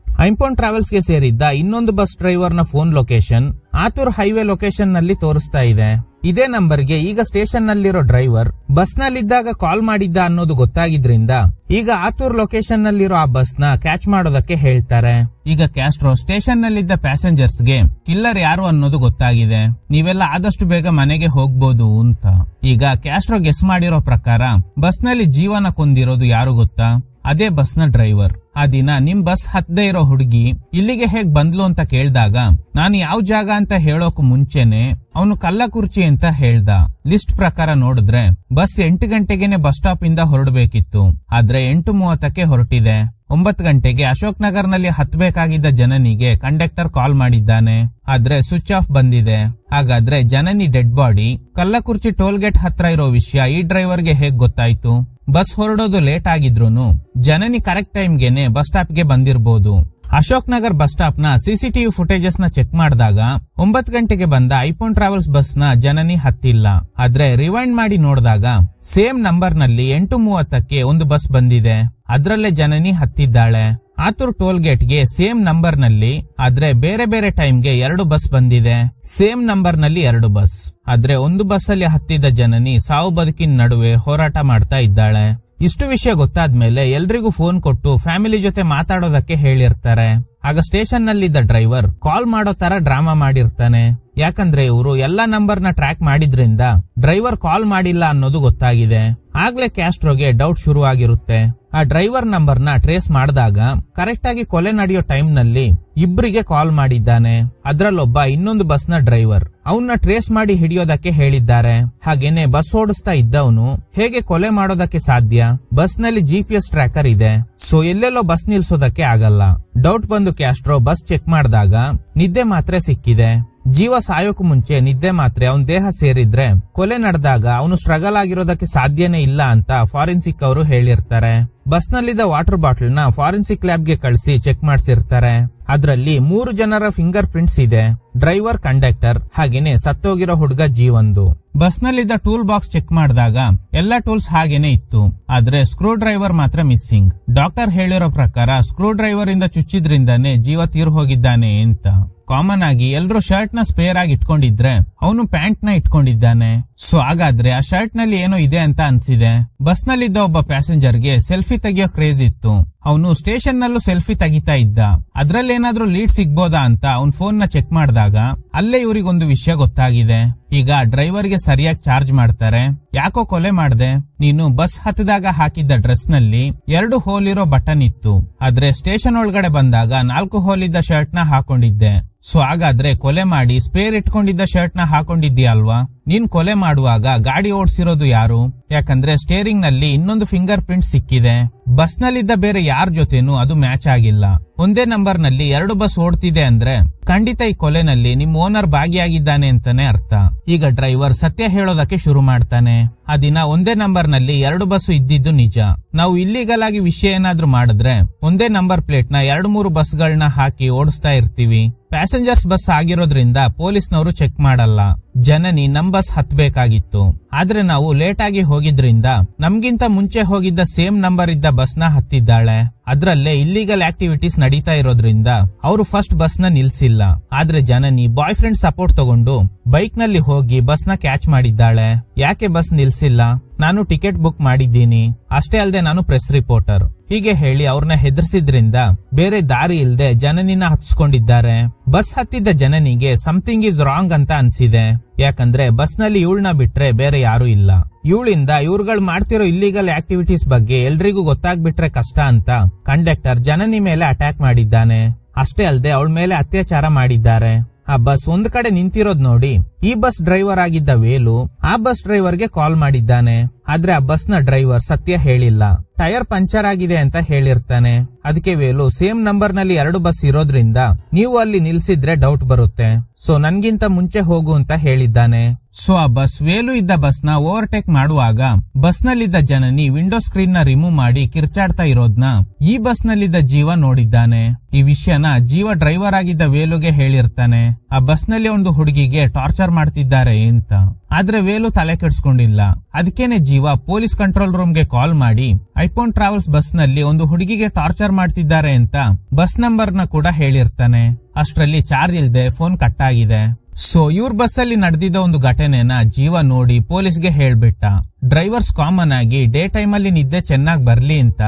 ಐಂಪೋನ್ ಟ್ರಾವೆಲ್ಸ್ ಗೆ ಸೇರಿದ್ದ ಇನ್ನೊಂದು ಬಸ್ ಡ್ರೈವರ್ ನ phone location Athur highway location ನಲ್ಲಿ ತೋರಿಸ್ತಾ ಇದೆ. ಇದೇ ನಂಬರ್ ಗೆ ಈಗ ಸ್ಟೇಷನ್ ನಲ್ಲಿರೋ ಡ್ರೈವರ್ ಬಸ್ ನಲ್ಲಿದ್ದಾಗ ಕಾಲ್ ಮಾಡಿದ್ದ ಅನ್ನೋದು ಗೊತ್ತಾಗಿದ್ರಿಂದ ಈಗ ಆತೂರ್ ಲೊಕೇಶನ್ ನಲ್ಲಿರೋ ಆ ಬಸ್ ನ ಕ್ಯಾಚ್ ಮಾಡೋದಕ್ಕೆ ಹೇಳ್ತಾರೆ. ಈಗ ಕ್ಯಾಸ್ಟ್ರೋ ಸ್ಟೇಷನ್ ನಲ್ಲಿದ್ದ ಪ್ಯಾಸೆಂಜರ್ಸ್ ಗೆ ಕಿಲ್ಲರ್ ಯಾರು ಅನ್ನೋದು ಗೊತ್ತಾಗಿದೆ. ನೀವೆಲ್ಲ ಆದಷ್ಟು ಬೇಗ ಮನೆಗೆ ಹೋಗ್ಬೋದು ಅಂತ. ಈಗ ಕ್ಯಾಸ್ಟ್ರೋ ಗೆಸ್ ಮಾಡಿರೋ ಪ್ರಕಾರ ಬಸ್ ನಲ್ಲಿ ಜೀವನ ಕೊಂದಿರೋದು ಯಾರು ಗೊತ್ತಾ? ಅದೇ ಬಸ್ ನ ಡ್ರೈವರ್. ಆ ದಿನ ನಿಮ್ ಬಸ್ ಹತ್ತದೇ ಇರೋ ಹುಡುಗಿ ಇಲ್ಲಿಗೆ ಹೇಗ್ ಬಂದ್ಲು ಅಂತ ಕೇಳ್ದಾಗ ನಾನು ಯಾವ ಜಾಗ ಅಂತ ಹೇಳೋಕು ಮುಂಚೆನೆ ಅವನು ಕಲ್ಲಕುರ್ಚಿ ಅಂತ ಹೇಳ್ದ. ಲಿಸ್ಟ್ ಪ್ರಕಾರ ನೋಡಿದ್ರೆ ಬಸ್ 8 ಗಂಟೆಗೆನೆ ಬಸ್ ಸ್ಟಾಪ್ ಇಂದ ಹೊರಡಬೇಕಿತ್ತು. ಆದ್ರೆ 8:30ಕ್ಕೆ ಹೊರಟಿದೆ. 9 ಗಂಟೆಗೆ ಅಶೋಕ್ ನಗರ್ ನಲ್ಲಿ ಹತ್ಬೇಕಾಗಿದ್ದ ಜನನಿಗೆ ಕಂಡಕ್ಟರ್ ಕಾಲ್ ಮಾಡಿದ್ದಾನೆ. ಆದ್ರೆ ಸ್ವಿಚ್ ಆಫ್ ಬಂದಿದೆ. ಹಾಗಾದ್ರೆ ಜನನಿ ಡೆಡ್ ಬಾಡಿ ಕಲ್ಲಕುರ್ಚಿ ಟೋಲ್ ಗೇಟ್ ಹತ್ರ ಇರೋ ವಿಷಯ ಈ ಡ್ರೈವರ್ಗೆ ಹೇಗ್ ಗೊತ್ತಾಯ್ತು? ಬಸ್ ಹೊರಡೋದು ಲೇಟ್ ಆಗಿದ್ರೂನು ಜನನಿ ಕರೆಕ್ಟ್ ಟೈಮ್ಗೆನೆ ಬಸ್ ಸ್ಟಾಪ್ ಗೆ ಬಂದಿರಬಹುದು. ಅಶೋಕ್ ನಗರ್ ಬಸ್ ಸ್ಟಾಪ್ ನ ಸಿಸಿಟಿವಿ ಫುಟೇಜಸ್ ನ ಚೆಕ್ ಮಾಡಿದಾಗ 9 ಗಂಟೆಗೆ ಬಂದ ಐಪೋನ್ ಟ್ರಾವೆಲ್ಸ್ ಬಸ್ ನ ಜನನಿ ಹತ್ತಿಲ್ಲ. ಆದ್ರೆ ರಿವೈಂಡ್ ಮಾಡಿ ನೋಡಿದಾಗ ಸೇಮ್ ನಂಬರ್ ನಲ್ಲಿ 8:30ಕ್ಕೆ ಒಂದು ಬಸ್ ಬಂದಿದೆ. ಅದ್ರಲ್ಲೇ ಜನನಿ ಹತ್ತಿದ್ದಾಳೆ. ಆತೂರ್ ಟೋಲ್ ಗೇಟ್ ಗೆ ಸೇಮ್ ನಂಬರ್ ನಲ್ಲಿ ಆದ್ರೆ ಬೇರೆ ಬೇರೆ ಟೈಮ್ಗೆ 2 ಬಸ್ ಬಂದಿದೆ. ಸೇಮ್ ನಂಬರ್ ನಲ್ಲಿ 2 ಬಸ್. ಆದ್ರೆ ಒಂದು ಬಸ್ ಅಲ್ಲಿ ಹತ್ತಿದ್ದ ಜನನಿ ಸಾವು ಬದುಕಿನ ನಡುವೆ ಹೋರಾಟ ಮಾಡ್ತಾ ಇದ್ದಾಳೆ. ಇಷ್ಟು ವಿಷಯ ಗೊತ್ತಾದ್ಮೇಲೆ ಎಲ್ರಿಗೂ ಫೋನ್ ಕೊಟ್ಟು ಫ್ಯಾಮಿಲಿ ಜೊತೆ ಮಾತಾಡೋದಕ್ಕೆ ಹೇಳಿರ್ತಾರೆ. ಆಗ ಸ್ಟೇಷನ್ ನಲ್ಲಿದ್ದ ಡ್ರೈವರ್ ಕಾಲ್ ಮಾಡೋ ತರ ಡ್ರಾಮಾ ಮಾಡಿರ್ತಾನೆ. ಯಾಕಂದ್ರೆ ಇವರು ಎಲ್ಲಾ ನಂಬರ್ ನ ಟ್ರ್ಯಾಕ್ ಮಾಡಿದ್ರಿಂದ ಡ್ರೈವರ್ ಕಾಲ್ ಮಾಡಿಲ್ಲ ಅನ್ನೋದು ಗೊತ್ತಾಗಿದೆ. ಆಗ್ಲೇ ಕ್ಯಾಸ್ಟ್ರೋಗೆ ಡೌಟ್ ಶುರು ಆಗಿರುತ್ತೆ. ಆ ಡ್ರೈವರ್ ನಂಬರ್ ನ ಟ್ರೇಸ್ ಮಾಡಿದಾಗ ಕರೆಕ್ಟ್ ಆಗಿ ಕೊಲೆ ನಡೆಯೋ ಟೈಮ್ ನಲ್ಲಿ ಇಬ್ಬರಿಗೆ ಕಾಲ್ ಮಾಡಿದ್ದಾನೆ. ಅದ್ರಲ್ಲೊಬ್ಬ ಇನ್ನೊಂದು ಬಸ್ ನ ಡ್ರೈವರ್. ಅವನ್ನ ಟ್ರೇಸ್ ಮಾಡಿ ಹಿಡಿಯೋದಕ್ಕೆ ಹೇಳಿದ್ದಾರೆ. ಹಾಗೇನೆ ಬಸ್ ಓಡಿಸ್ತಾ ಇದ್ದವನು ಹೇಗೆ ಕೊಲೆ ಮಾಡೋದಕ್ಕೆ ಸಾಧ್ಯ? ಬಸ್ ನಲ್ಲಿ GPS ಟ್ರ್ಯಾಕರ್ ಇದೆ. ಸೊ ಎಲ್ಲೆಲ್ಲೋ ಬಸ್ ನಿಲ್ಸೋದಕ್ಕೆ ಆಗಲ್ಲ. ಡೌಟ್ ಬಂದು ಕ್ಯಾಸ್ಟ್ರೋ ಬಸ್ ಚೆಕ್ ಮಾಡಿದಾಗ ನಿದ್ದೆ ಮಾತ್ರೆ ಸಿಕ್ಕಿದೆ. ಜೀವ ಸಾಯೋಕು ಮುಂಚೆ ನಿದ್ದೆ ಮಾತ್ರೆ ಅವನ ದೇಹ ಸೇರಿದ್ರೆ ಕೊಲೆ ನಡೆದಾಗ ಅವನು ಸ್ಟ್ರಗಲ್ ಆಗಿರೋದಕ್ಕೆ ಸಾಧ್ಯನೇ ಇಲ್ಲ ಅಂತ ಫಾರೆನ್ಸಿಕ್ ಅವರು ಹೇಳಿರ್ತಾರೆ. ಬಸ್ ನಲ್ಲಿದ್ದ ವಾಟರ್ ಬಾಟಲ್ ನ ಫಾರೆನ್ಸಿಕ್ ಲ್ಯಾಬ್ ಗೆ ಕಳಿಸಿ ಚೆಕ್ ಮಾಡಿಸಿರ್ತಾರೆ. ಅದ್ರಲ್ಲಿ 3 ಜನರ ಫಿಂಗರ್ ಪ್ರಿಂಟ್ಸ್ ಇದೆ. ಡ್ರೈವರ್, ಕಂಡಕ್ಟರ್ ಹಾಗೇನೆ ಸತ್ತೋಗಿರೋ ಹುಡುಗ ಜೀವಂದು. ಬಸ್ ನಲ್ಲಿದ್ದ ಟೂಲ್ ಬಾಕ್ಸ್ ಚೆಕ್ ಮಾಡಿದಾಗ ಎಲ್ಲಾ ಟೂಲ್ಸ್ ಹಾಗೇನೆ ಇತ್ತು. ಆದ್ರೆ ಸ್ಕ್ರೂ ಡ್ರೈವರ್ ಮಾತ್ರ ಮಿಸ್ಸಿಂಗ್. ಡಾಕ್ಟರ್ ಹೇಳಿರೋ ಪ್ರಕಾರ ಸ್ಕ್ರೂ ಡ್ರೈವರ್ ಇಂದ ಚುಚ್ಚಿದ್ರಿಂದಾನೇ ಜೀವ ತೀರ್ ಹೋಗಿದ್ದಾನೆ ಅಂತ. ಕಾಮನ್ ಆಗಿ ಎಲ್ರು ಶರ್ಟ್ ನ ಸ್ಪೇರ್ ಆಗಿ ಇಟ್ಕೊಂಡಿದ್ರೆ ಅವನು ಪ್ಯಾಂಟ್ ನ ಇಟ್ಕೊಂಡಿದ್ದಾನೆ. ಸೊ ಹಾಗಾದ್ರೆ ಆ ಶರ್ಟ್ ನಲ್ಲಿ ಏನೋ ಇದೆ ಅಂತ ಅನ್ಸಿದೆ. ಬಸ್ ನಲ್ಲಿದ್ದ ಒಬ್ಬ ಪ್ಯಾಸೆಂಜರ್ ಗೆ ಸೆಲ್ಫಿ ತೆಗಿಯೋ ಕ್ರೇಜ್ ಇತ್ತು. ಅವನು ಸ್ಟೇಷನ್ ನಲ್ಲೂ ಸೆಲ್ಫಿ ತೆಗಿತಾ ಇದ್ದ. ಅದ್ರಲ್ಲೇನಾದ್ರೂ ಲೀಡ್ ಸಿಗ್ಬೋದಾ ಅಂತ ಅವ್ನ್ ಫೋನ್ ನ ಚೆಕ್ ಮಾಡಿದಾಗ ಅಲ್ಲೇ ಇವ್ರಿಗೊಂದು ವಿಷಯ ಗೊತ್ತಾಗಿದೆ. ಈಗ ಡ್ರೈವರ್ ಗೆ ಸರಿಯಾಗಿ ಚಾರ್ಜ್ ಮಾಡ್ತಾರೆ. ಯಾಕೋ ಕೊಲೆ ಮಾಡ್ದೆ? ನೀನು ಬಸ್ ಹತ್ತಿದಾಗ ಹಾಕಿದ್ದ ಡ್ರೆಸ್ ನಲ್ಲಿ 2 ಹೋಲ್ ಇರೋ ಬಟನ್ ಇತ್ತು. ಆದ್ರೆ ಸ್ಟೇಷನ್ ಒಳಗಡೆ ಬಂದಾಗ 4 ಹೋಲ್ ಇದ್ದ ಶರ್ಟ್ ನ ಹಾಕೊಂಡಿದ್ದೆ. ಸೊ ಹಾಗಾದ್ರೆ ಕೊಲೆ ಮಾಡಿ ಸ್ಪೇರ್ ಇಟ್ಕೊಂಡಿದ್ದ ಶರ್ಟ್ ನ ಹಾಕೊಂಡಿದ್ದೀಯ ಅಲ್ವಾ? ನೀನ್ ಕೊಲೆ ಮಾಡುವಾಗ ಗಾಡಿ ಓಡಿಸಿರೋದು ಯಾರು? ಯಾಕಂದ್ರೆ ಸ್ಟೇರಿಂಗ್ ನಲ್ಲಿ ಇನ್ನೊಂದು ಫಿಂಗರ್ ಪ್ರಿಂಟ್ ಸಿಕ್ಕಿದೆ. ಬಸ್ ನಲ್ಲಿದ್ದ ಬೇರೆ ಯಾರ ಜೊತೆನೂ ಅದು ಮ್ಯಾಚ್ ಆಗಿಲ್ಲ. ಒಂದೇ ನಂಬರ್ ನಲ್ಲಿ 2 ಬಸ್ ಓಡ್ತಿದೆ ಅಂದ್ರೆ ಖಂಡಿತ ಈ ಕೊಲೆನಲ್ಲಿ ನಿಮ್ ಓನರ್ ಭಾಗಿಯಾಗಿದ್ದಾನೆ ಅಂತಾನೆ ಅರ್ಥ. ಈಗ ಡ್ರೈವರ್ ಸತ್ಯ ಹೇಳೋದಕ್ಕೆ ಶುರು ಮಾಡ್ತಾನೆ. ಆ ದಿನ ಒಂದೇ ನಂಬರ್ ನಲ್ಲಿ 2 ಬಸ್ ಇದ್ದಿದ್ದು ನಿಜ. ನಾವು ಇಲ್ಲಿಗಲ್ ಆಗಿ ವಿಷಯ ಏನಾದ್ರೂ ಮಾಡಿದ್ರೆ ಒಂದೇ ನಂಬರ್ ಪ್ಲೇಟ್ ನ 2-3 ಬಸ್ಗಳನ್ನ ಹಾಕಿ ಓಡಿಸ್ತಾ ಇರ್ತೀವಿ. ಪ್ಯಾಸೆಂಜರ್ಸ್ ಬಸ್ ಆಗಿರೋದ್ರಿಂದ ಪೊಲೀಸ್ನವರು ಚೆಕ್ ಮಾಡಲ್ಲ. ಜನನಿ ನಮ್ ಬಸ್ ಹತ್ಬೇಕಾಗಿತ್ತು. ಆದ್ರೆ ನಾವು ಲೇಟ್ ಆಗಿ ಹೋಗಿದ್ರಿಂದ ನಮ್ಗಿಂತ ಮುಂಚೆ ಹೋಗಿದ್ದ ಸೇಮ್ ನಂಬರ್ ಇದ್ದ ಬಸ್ ನ ಹತ್ತಿದ್ದಾಳೆ. ಅದ್ರಲ್ಲೇ ಇಲ್ಲಿಗಲ್ ಆಕ್ಟಿವಿಟೀಸ್ ನಡೀತಾ ಇರೋದ್ರಿಂದ ಅವರು ಫಸ್ಟ್ ಬಸ್ ನ ನಿಲ್ಸಿಲ್ಲ. ಆದ್ರೆ ಜನನಿ ಬಾಯ್ ಫ್ರೆಂಡ್ ಸಪೋರ್ಟ್ ತಗೊಂಡು ಬೈಕ್ ನಲ್ಲಿ ಹೋಗಿ ಬಸ್ ನ ಕ್ಯಾಚ್ ಮಾಡಿದ್ದಾಳೆ. ಯಾಕೆ ಬಸ್ ನಿಲ್ಸಿಲ್ಲ? ನಾನು ಟಿಕೆಟ್ ಬುಕ್ ಮಾಡಿದ್ದೀನಿ. ಅಷ್ಟೇ ಅಲ್ಲದೆ ನಾನು ಪ್ರೆಸ್ ರಿಪೋರ್ಟರ್. ಹೀಗೆ ಹೇಳಿ ಅವ್ರನ್ನ ಹೆದರ್ಸಿದ್ರಿಂದ ಬೇರೆ ದಾರಿ ಇಲ್ದೆ ಜನನಿನ ಹತ್ಸ್ಕೊಂಡಿದ್ದಾರೆ. ಬಸ್ ಹತ್ತಿದ್ದ ಜನನಿಗೆ ಸಮಥಿಂಗ್ ಇಸ್ ರಾಂಗ್ ಅಂತ ಅನ್ಸಿದೆ. ಯಾಕಂದ್ರೆ ಬಸ್ ನಲ್ಲಿ ಇವಳನ್ನ ಬಿಟ್ರೆ ಬೇರೆ ಯಾರು ಇಲ್ಲ. ಇವಳಿಂದ ಇವ್ರುಗಳು ಮಾಡ್ತಿರೋ ಇಲ್ಲಿಗಲ್ ಆಕ್ಟಿವಿಟೀಸ್ ಬಗ್ಗೆ ಎಲ್ರಿಗೂ ಗೊತ್ತಾಗ್ಬಿಟ್ರೆ ಕಷ್ಟ ಅಂತ ಕಂಡಕ್ಟರ್ ಜನನಿ ಮೇಲೆ ಅಟ್ಯಾಕ್ ಮಾಡಿದ್ದಾನೆ. ಅಷ್ಟೇ ಅಲ್ಲದೆ ಅವಳ ಮೇಲೆ ಅತ್ಯಾಚಾರ ಮಾಡಿದ್ದಾರೆ. ಆ ಬಸ್ ಒಂದ್ ಕಡೆ ನಿಂತಿರೋದ್ ನೋಡಿ ಈ ಬಸ್ ಡ್ರೈವರ್ ಆಗಿದ್ದ ವೇಲು ಆ ಬಸ್ ಡ್ರೈವರ್ ಗೆ ಕಾಲ್ ಮಾಡಿದ್ದಾನೆ. ಆದ್ರೆ ಆ ಬಸ್ ನ ಡ್ರೈವರ್ ಸತ್ಯ ಹೇಳಿಲ್ಲ. ಟೈರ್ ಪಂಚರ್ ಆಗಿದೆ ಅಂತ ಹೇಳಿರ್ತಾನೆ. ಅದಕ್ಕೆ ವೇಲು ಸೇಮ್ ನಂಬರ್ ನಲ್ಲಿ 2 ಬಸ್ ಇರೋದ್ರಿಂದ ನೀವು ಅಲ್ಲಿ ನಿಲ್ಸಿದ್ರೆ ಡೌಟ್ ಬರುತ್ತೆ. ಸೊ ನನ್ಗಿಂತ ಮುಂಚೆ ಹೋಗು ಅಂತ ಹೇಳಿದ್ದಾನೆ. ಸೊ ಆ ಬಸ್ ವೇಲು ಇದ್ದ ಬಸ್ ನ ಓವರ್ಟೇಕ್ ಮಾಡುವಾಗ ಬಸ್ ನಲ್ಲಿದ್ದ ಜನನಿ ವಿಂಡೋ ಸ್ಕ್ರೀನ್ ನ ರಿಮೂವ್ ಮಾಡಿ ಕಿರ್ಚಾಡ್ತಾ ಇರೋದ್ನ ಈ ಬಸ್ ನಲ್ಲಿದ್ದ ಜೀವ ನೋಡಿದ್ದಾನೆ. ಈ ವಿಷಯನ ಜೀವ ಡ್ರೈವರ್ ಆಗಿದ್ದ ವೇಲುಗೆ ಹೇಳಿರ್ತಾನೆ, ಆ ಬಸ್ ನಲ್ಲಿ ಒಂದು ಹುಡುಗಿಗೆ ಟಾರ್ಚರ್ ಮಾಡ್ತಿದ್ದಾರೆ ಅಂತ. ಆದ್ರೆ ವೇಲು ತಲೆ ಕೆಡ್ಸ್ಕೊಂಡಿಲ್ಲ. ಅದಕ್ಕೇನೆ ಜೀವ ಪೊಲೀಸ್ ಕಂಟ್ರೋಲ್ ರೂಮ್ ಗೆ ಕಾಲ್ ಮಾಡಿ ಐಫೋನ್ ಟ್ರಾವೆಲ್ಸ್ ಬಸ್ ನಲ್ಲಿ ಒಂದು ಹುಡುಗಿಗೆ ಟಾರ್ಚರ್ ಮಾಡ್ತಿದ್ದಾರೆ ಅಂತ ಬಸ್ ನಂಬರ್ ನ ಕೂಡ ಹೇಳಿರ್ತಾನೆ. ಅಷ್ಟರಲ್ಲಿ ಚಾರ್ಜ್ ಇಲ್ದೆ ಫೋನ್ ಕಟ್ ಆಗಿದೆ. ಸೊ ಇವ್ರ ಬಸ್ ಅಲ್ಲಿ ನಡೆದಿದ್ದ ಒಂದು ಘಟನೆನ ಜೀವ ನೋಡಿ ಪೊಲೀಸ್ಗೆ ಹೇಳ್ಬಿಟ್ಟ. ಡ್ರೈವರ್ಸ್ ಕಾಮನ್ ಆಗಿ ಡೇ ಟೈಮ್ ಅಲ್ಲಿ ನಿದ್ದೆ ಚೆನ್ನಾಗ್ ಬರ್ಲಿ ಅಂತ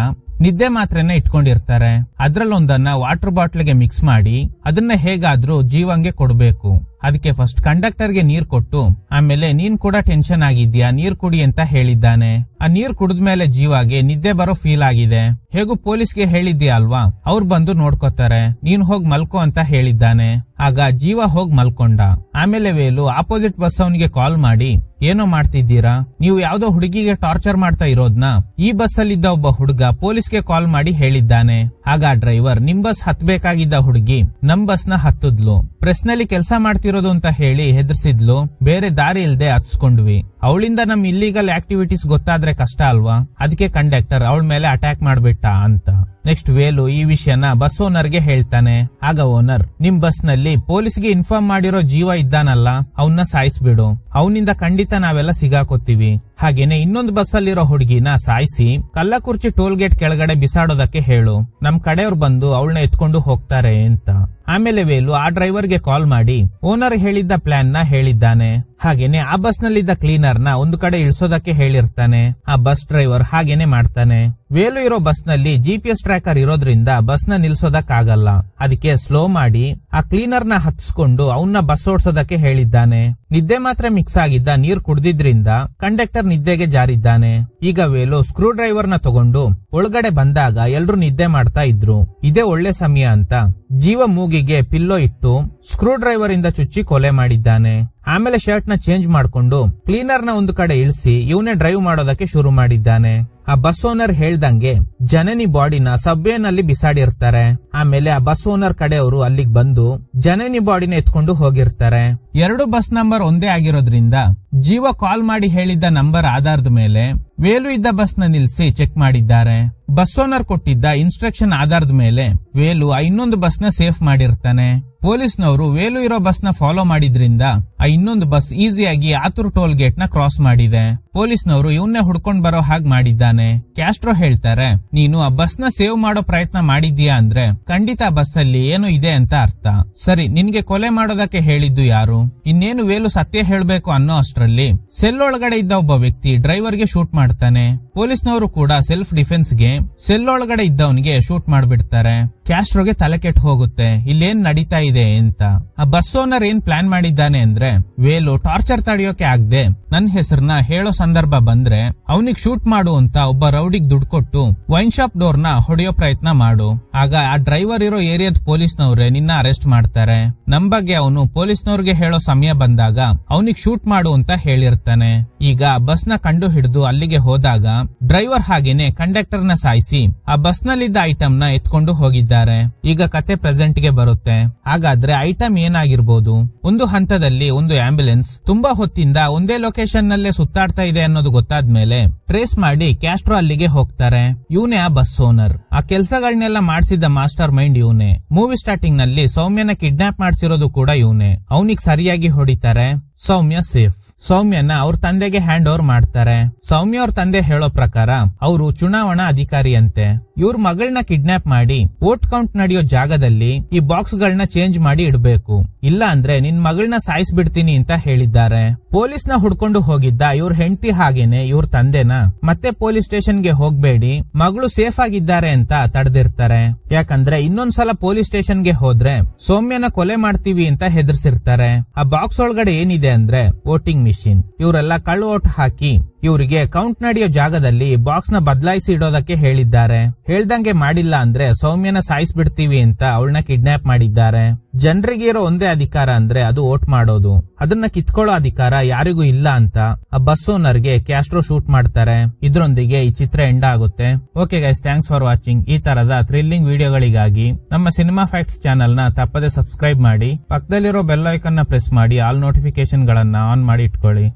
ನಿದ್ದೆ ಮಾತ್ರೆನ ಇಟ್ಕೊಂಡಿರ್ತಾರೆ. ಅದ್ರಲ್ಲೊಂದನ್ನ ವಾಟರ್ ಬಾಟ್ಲಿಗೆ ಮಿಕ್ಸ್ ಮಾಡಿ ಅದನ್ನ ಹೇಗಾದ್ರೂ ಜೀವಂಗೆ ಕೊಡ್ಬೇಕು. ಅದಕ್ಕೆ ಫಸ್ಟ್ ಕಂಡಕ್ಟರ್ಗೆ ನೀರ್ ಕೊಟ್ಟು ಆಮೇಲೆ ನೀನ್ ಕೂಡ ಟೆನ್ಷನ್ ಆಗಿದ್ಯಾ, ನೀರ್ ಕುಡಿ ಅಂತ ಹೇಳಿದ್ದಾನೆ. ಆ ನೀರ್ ಕುಡಿದ್ಮೇಲೆ ಜೀವಾಗೆ ನಿದ್ದೆ ಬರೋ ಫೀಲ್ ಆಗಿದೆ. ಹೇಗೂ ಪೊಲೀಸ್ಗೆ ಹೇಳಿದ್ಯಾ ಅಲ್ವಾ, ಅವ್ರು ಬಂದು ನೋಡ್ಕೋತಾರೆ, ನೀನ್ ಹೋಗ್ ಮಲ್ಕೋ ಅಂತ ಹೇಳಿದ್ದಾನೆ. ಆಗ ಜೀವ ಹೋಗ್ ಮಲ್ಕೊಂಡ. ಆಮೇಲೆ ವೇಲು ಆಪೋಸಿಟ್ ಬಸ್ ಅವನಿಗೆ ಕಾಲ್ ಮಾಡಿ, ಏನೋ ಮಾಡ್ತಿದ್ದೀರಾ, ನೀವು ಯಾವ್ದೋ ಹುಡುಗಿಗೆ ಟಾರ್ಚರ್ ಮಾಡ್ತಾ ಇರೋದ್ನ ಈ ಬಸ್ ಅಲ್ಲಿದ್ದ ಒಬ್ಬ ಹುಡುಗ ಪೊಲೀಸ್ಗೆ ಕಾಲ್ ಮಾಡಿ ಹೇಳಿದ್ದಾನೆ. ಆಗ ಡ್ರೈವರ್ ನಿಮ್ ಬಸ್ ಹತ್ಬೇಕಾಗಿದ್ದ ಹುಡುಗಿ ನಮ್ ಬಸ್ ನ ಹತ್ತದ್ಲು, ಪ್ರೆಸ್ ನಲ್ಲಿ ಕೆಲಸ ಮಾಡ್ತಿರೋದು ಅಂತ ಹೇಳಿ ಹೆದರ್ಸಿದ್ಲು, ಬೇರೆ ದಾರಿ ಇಲ್ದೆ ಹತ್ಸ್ಕೊಂಡ್ವಿ. ಅವಳಿಂದ ನಮ್ ಇಲ್ಲಿಗಲ್ ಆಕ್ಟಿವಿಟೀಸ್ ಗೊತ್ತಾದ್ರೆ ಕಷ್ಟ ಅಲ್ವಾ, ಅದಕ್ಕೆ ಕಂಡಕ್ಟರ್ ಅವಳ ಮೇಲೆ ಅಟ್ಯಾಕ್ ಮಾಡ್ಬಿಟ್ಟ ಅಂತ. ನೆಕ್ಸ್ಟ್ ವೇಲು ಈ ವಿಷಯನ ಬಸ್ ಓನರ್ ಗೆ ಹೇಳ್ತಾನೆ. ಆಗ ಓನರ್, ನಿಮ್ ಬಸ್ ನಲ್ಲಿ ಪೊಲೀಸ್ಗೆ ಇನ್ಫಾರ್ಮ್ ಮಾಡಿರೋ ಜೀವ ಇದ್ದಾನಲ್ಲ, ಅವನ್ನ ಸಾಯಿಸ್ಬಿಡು, ಅವನಿಂದ ಖಂಡಿತ ನಾವೆಲ್ಲ ಸಿಗಾಕೋತೀವಿ. ಹಾಗೇನೆ ಇನ್ನೊಂದು ಬಸ್ ಅಲ್ಲಿರೋ ಹುಡುಗಿನ ಸಾಯಿಸಿ ಕಲ್ಲಕುರ್ಚಿ ಟೋಲ್ ಗೇಟ್ ಕೆಳಗಡೆ ಬಿಸಾಡೋದಕ್ಕೆ ಹೇಳು, ನಮ್ ಕಡೆಯವ್ರು ಬಂದು ಅವಳನ್ನ ಎತ್ಕೊಂಡು ಹೋಗ್ತಾರೆ ಅಂತ. ಆಮೇಲೆ ವೇಲು ಆ ಡ್ರೈವರ್ಗೆ ಕಾಲ್ ಮಾಡಿ ಓನರ್ ಹೇಳಿದ್ದ ಪ್ಲಾನ್ ನ ಹೇಳಿದ್ದಾನೆ. ಹಾಗೇನೆ ಆ ಬಸ್ ನಲ್ಲಿದ್ದ ಕ್ಲೀನರ್ ನ ಒಂದು ಕಡೆ ಇಳಿಸೋದಕ್ಕೆ ಹೇಳಿರ್ತಾನೆ. ಆ ಬಸ್ ಡ್ರೈವರ್ ಹಾಗೇನೆ ಮಾಡ್ತಾನೆ. ವೇಲು ಇರೋ ಬಸ್ ನಲ್ಲಿ GPS ಟ್ರ್ಯಾಕರ್ ಇರೋದ್ರಿಂದ ಬಸ್ ನ ನಿಲ್ಸೋದಕ್ಕಾಗಲ್ಲ. ಅದಕ್ಕೆ ಸ್ಲೋ ಮಾಡಿ ಆ ಕ್ಲೀನರ್ ನ ಹತ್ಸ್ಕೊಂಡು ಅವನ್ನ ಬಸ್ ಓಡಿಸೋದಕ್ಕೆ ಹೇಳಿದ್ದಾನೆ. ನಿದ್ದೆ ಮಾತ್ರ ಮಿಕ್ಸ್ ಆಗಿದ್ದ ನೀರ್ ಕುಡ್ದಿದ್ರಿಂದ ಕಂಡಕ್ಟರ್ ನಿದ್ದೆಗೆ ಜಾರಿದ್ದಾನೆ. ಈಗ ವೇಲು ಸ್ಕ್ರೂ ಡ್ರೈವರ್ ನ ತಗೊಂಡು ಒಳಗಡೆ ಬಂದಾಗ ಎಲ್ರು ನಿದ್ದೆ ಮಾಡ್ತಾ ಇದ್ರು. ಇದೇ ಒಳ್ಳೆ ಸಮಯ ಅಂತ ಜೀವ ಮೂಗಿಗೆ ಪಿಲ್ಲೋ ಇಟ್ಟು ಸ್ಕ್ರೂ ಡ್ರೈವರ್ ಇಂದ ಚುಚ್ಚಿ ಕೊಲೆ ಮಾಡಿದ್ದಾನೆ. ಆಮೇಲೆ ಶರ್ಟ್ ನ ಚೇಂಜ್ ಮಾಡ್ಕೊಂಡು ಕ್ಲೀನರ್ ನ ಒಂದು ಕಡೆ ಇಳಿಸಿ ಇವನೇ ಡ್ರೈವ್ ಮಾಡೋದಕ್ಕೆ ಶುರು ಮಾಡಿದ್ದಾನೆ. ಆ ಬಸ್ ಓನರ್ ಹೇಳ್ದಂಗೆ ಜನನಿ ಬಾಡಿನ ಸಬ್ವೇ ನಲ್ಲಿ ಬಿಸಾಡಿರ್ತಾರೆ. ಆಮೇಲೆ ಆ ಬಸ್ ಓನರ್ ಕಡೆಯವರು ಅಲ್ಲಿಗೆ ಬಂದು ಜನನಿ ಬಾಡಿನ ಎತ್ಕೊಂಡು ಹೋಗಿರ್ತಾರೆ. ಎರಡು ಬಸ್ ನಂಬರ್ ಒಂದೇ ಆಗಿರೋದ್ರಿಂದ ಜೀವ ಕಾಲ್ ಮಾಡಿ ಹೇಳಿದ್ದ ನಂಬರ್ ಆಧಾರದ ಮೇಲೆ ವೇಲು ಇದ್ದ ಬಸ್ ನ ನಿಲ್ಸಿ ಚೆಕ್ ಮಾಡಿದ್ದಾರೆ. ಬಸ್ ಓನರ್ ಕೊಟ್ಟಿದ್ದ ಇನ್ಸ್ಟ್ರಕ್ಷನ್ ಆಧಾರದ ಮೇಲೆ ವೇಲು ಆ ಇನ್ನೊಂದು ಬಸ್ ನ ಸೇಫ್ ಮಾಡಿರ್ತಾನೆ. ಪೊಲೀಸ್ನವರು ವೇಲು ಇರೋ ಬಸ್ ನ ಫಾಲೋ ಮಾಡಿದ್ರಿಂದ ಆ ಇನ್ನೊಂದು ಬಸ್ ಈಸಿಯಾಗಿ ಆತುರ್ ಟೋಲ್ ಗೇಟ್ ನ ಕ್ರಾಸ್ ಮಾಡಿದೆ. ಪೊಲೀಸ್ನವರು ಇವನ್ನೇ ಹುಡ್ಕೊಂಡ್ ಬರೋ ಹಾಗೆ ಮಾಡಿದ್ದಾನೆ. ಕ್ಯಾಸ್ಟ್ರೋ ಹೇಳ್ತಾರೆ, ನೀನು ಆ ಬಸ್ ನ ಸೇವ್ ಮಾಡೋ ಪ್ರಯತ್ನ ಮಾಡಿದ್ಯಾ ಅಂದ್ರೆ ಖಂಡಿತ ಬಸ್ ಅಲ್ಲಿ ಏನೋ ಇದೆ ಅಂತ ಅರ್ಥ. ಸರಿ, ನಿನ್ಗೆ ಕೊಲೆ ಮಾಡೋದಕ್ಕೆ ಹೇಳಿದ್ದು ಯಾರು? ಇನ್ನೇನು ವೇಲು ಸತ್ಯ ಹೇಳ್ಬೇಕು ಅನ್ನೋ ಅಷ್ಟ್ರಲ್ಲಿ ಸೆಲ್ ಒಳಗಡೆ ಇದ್ದ ಒಬ್ಬ ವ್ಯಕ್ತಿ ಡ್ರೈವರ್ಗೆ ಶೂಟ್ ಮಾಡ್ತಾನೆ. ಪೊಲೀಸ್ನವರು ಕೂಡ ಸೆಲ್ಫ್ ಡಿಫೆನ್ಸ್ ಗೆ ಸೆಲ್ ಒಳಗಡೆ ಇದ್ದವನಿಗೆ ಶೂಟ್ ಮಾಡ್ಬಿಡ್ತಾರೆ. ಕ್ಯಾಸ್ಟ್ರೋಗೆ ತಲೆ ಕೆಟ್ಟು ಹೋಗುತ್ತೆ, ಇಲ್ಲೇನ್ ನಡೀತಾ ಇದೆ ಅಂತ. ಆ ಬಸ್ ಓನರ್ ಏನ್ ಪ್ಲಾನ್ ಮಾಡಿದ್ದಾನೆ ಅಂದ್ರೆ ವೇಲು ಟಾರ್ಚರ್ ತಡೆಯೋಕೆ ಆಗದೆ ನನ್ ಹೆಸರನ್ನ ಹೇಳೋ ಸಂದರ್ಭ ಬಂದ್ರೆ ಅವನಿಗೆ ಶೂಟ್ ಮಾಡು ಅಂತ ಒಬ್ಬ ರೌಡಿಗ್ ದುಡ್ಡು ಕೊಟ್ಟು ವೈನ್ ಶಾಪ್ ಡೋರ್ ನ ಹೊಡೆಯೋ ಪ್ರಯತ್ನ ಮಾಡು. ಆಗ ಆ ಡ್ರೈವರ್ ಇರೋ ಏರಿಯಾದ ಪೊಲೀಸ್ನವ್ರೆ ನಿನ್ನ ಅರೆಸ್ಟ್ ಮಾಡ್ತಾರೆ. ನಮ್ ಬಗ್ಗೆ ಅವನು ಪೊಲೀಸ್ನವ್ರಿಗೆ ಹೇಳೋ ಸಮಯ ಬಂದಾಗ ಅವನಿಗೆ ಶೂಟ್ ಮಾಡು ಅಂತ ಹೇಳಿರ್ತಾನೆ. ಈಗ ಬಸ್ ನ ಕಂಡು ಹಿಡಿದು ಅಲ್ಲಿಗೆ ಹೋದಾಗ ಡ್ರೈವರ್ ಹಾಗೇನೆ ಕಂಡಕ್ಟರ್ ನ ಸಾಯಿಸಿ ಆ ಬಸ್ ನಲ್ಲಿದ್ದ ಐಟಮ್ ನ ಎತ್ಕೊಂಡು ಹೋಗಿದ್ದಾರೆ. ಈಗ ಕತೆ ಪ್ರೆಸೆಂಟ್ ಗೆ ಬರುತ್ತೆ. ಹಾಗಾದ್ರೆ ಐಟಮ್ ಏನಾಗಿರ್ಬೋದು? ಒಂದು ಹಂತದಲ್ಲಿ ಒಂದು ಆಂಬ್ಯುಲೆನ್ಸ್ ತುಂಬಾ ಹೊತ್ತಿಂದ ಒಂದೇ ಲೊಕೇಶನ್ ನಲ್ಲೇ ಸುತ್ತಾಡ್ತಾ ಇದೆ ಅನ್ನೋದು ಗೊತ್ತಾದ್ಮೇಲೆ ಟ್ರೇಸ್ ಮಾಡಿ ಕ್ಯಾಸ್ಟ್ರೋ ಅಲ್ಲಿಗೆ ಹೋಗ್ತಾರೆ. ಇವನೇ ಆ ಬಸ್ ಓನರ್. ಆ ಕೆಲ್ಸಗಳನ್ನೆಲ್ಲ ಮಾಡಿಸಿದ ಮಾಸ್ಟರ್ ಮೈಂಡ್ ಇವನೇ. ಮೂವಿ ಸ್ಟಾರ್ಟಿಂಗ್ ನಲ್ಲಿ ಸೌಮ್ಯನ ಕಿಡ್ನಾಪ್ ಮಾಡಿಸಿರೋದು ಕೂಡ ಇವನೇ. ಅವನಿಗೆ ಸರಿಯಾಗಿ ಹೊಡಿತಾರೆ. ಸೌಮ್ಯ ಸೇಫ್. ಸೌಮ್ಯನ ಅವ್ರ ತಂದೆಗೆ ಹ್ಯಾಂಡ್ ಓವರ್ ಮಾಡ್ತಾರೆ. ಸೌಮ್ಯ ಅವ್ರ ತಂದೆ ಹೇಳೋ ಪ್ರಕಾರ ಅವರು ಚುನಾವಣಾ ಅಧಿಕಾರಿ ಅಂತೆ. ಇವ್ರ ಮಗಳನ್ನ ಕಿಡ್ನಾಪ್ ಮಾಡಿ ವೋಟ್ ಕೌಂಟ್ ನಡೆಯೋ ಜಾಗದಲ್ಲಿ ಈ ಬಾಕ್ಸ್ ಗಳನ್ನ ಚೇಂಜ್ ಮಾಡಿ ಇಡಬೇಕು, ಇಲ್ಲ ಅಂದ್ರೆ ನಿನ್ ಮಗಳನ್ನ ಸಾಯಿಸ್ಬಿಡ್ತೀನಿ ಅಂತ ಹೇಳಿದ್ದಾರೆ. ಪೊಲೀಸ್ ನ ಹುಡ್ಕೊಂಡು ಹೋಗಿದ್ದ ಇವ್ರ ಹೆಂಡತಿ ಹಾಗೇನೆ ಇವ್ರ ತಂದೆನ ಮತ್ತೆ ಪೊಲೀಸ್ ಸ್ಟೇಷನ್ ಗೆ ಹೋಗ್ಬೇಡಿ, ಮಗಳು ಸೇಫ್ ಆಗಿದ್ದಾರೆ ಅಂತ ತಡೆದಿರ್ತಾರೆ. ಯಾಕಂದ್ರೆ ಇನ್ನೊಂದ್ಸಲ ಪೊಲೀಸ್ ಸ್ಟೇಷನ್ ಗೆ ಹೋದ್ರೆ ಸೌಮ್ಯನ ಕೊಲೆ ಮಾಡ್ತೀವಿ ಅಂತ ಹೆದರ್ಸಿರ್ತಾರೆ. ಆ ಬಾಕ್ಸ್ ಒಳಗಡೆ ಏನಿದೆ ಅಂದ್ರೆ ವೋಟಿಂಗ್ ಮಿಷಿನ್. ಇವರೆಲ್ಲ ಕಳ್ಳು ಓಟ್ ಹಾಕಿ ಇವರಿಗೆ ಕೌಂಟ್ ನಡೆಯೋ ಜಾಗದಲ್ಲಿ ಬಾಕ್ಸ್ ನ ಬದಲಾಯಿಸಿ ಇಡೋದಕ್ಕೆ ಹೇಳಿದ್ದಾರೆ. ಹೇಳ್ದಂಗೆ ಮಾಡಿಲ್ಲ ಅಂದ್ರೆ ಸೌಮ್ಯನ ಸಾಯಿಸ್ಬಿಡ್ತೀವಿ ಅಂತ ಅವಳನ್ನ ಕಿಡ್ನಾಪ್ ಮಾಡಿದ್ದಾರೆ. ಜನರಿಗೆ ಇರೋ ಒಂದೇ ಅಧಿಕಾರ ಅಂದ್ರೆ ಅದು ವೋಟ್ ಮಾಡೋದು. ಅದನ್ನ ಕಿತ್ಕೊಳ್ಳೋ ಅಧಿಕಾರ ಯಾರಿಗೂ ಇಲ್ಲ ಅಂತ ಆ ಬಸ್ ಓನರ್ಗೆ ಕ್ಯಾಸ್ಟ್ರೋ ಶೂಟ್ ಮಾಡ್ತಾರೆ. ಇದ್ರೊಂದಿಗೆ ಈ ಚಿತ್ರ ಎಂಡ್ ಆಗುತ್ತೆ. Okay guys, thanks for watching. ಈ ತರದ ಥ್ರಿಲ್ಲಿಂಗ್ ವಿಡಿಯೋಗಳಿಗಾಗಿ ನಮ್ಮ ಸಿನಿಮಾ ಫ್ಯಾಕ್ಟ್ಸ್ ಚಾನೆಲ್ ನ ತಪ್ಪದೆ ಸಬ್ಸ್ಕ್ರೈಬ್ ಮಾಡಿ. ಪಕ್ಕದಲ್ಲಿರೋ ಬೆಲ್ ಐಕಾನ್ ನ ಪ್ರೆಸ್ ಮಾಡಿ ಆಲ್ ನೋಟಿಫಿಕೇಶನ್ ಗಳನ್ನ ಆನ್ ಮಾಡಿ ಇಟ್ಕೊಳ್ಳಿ.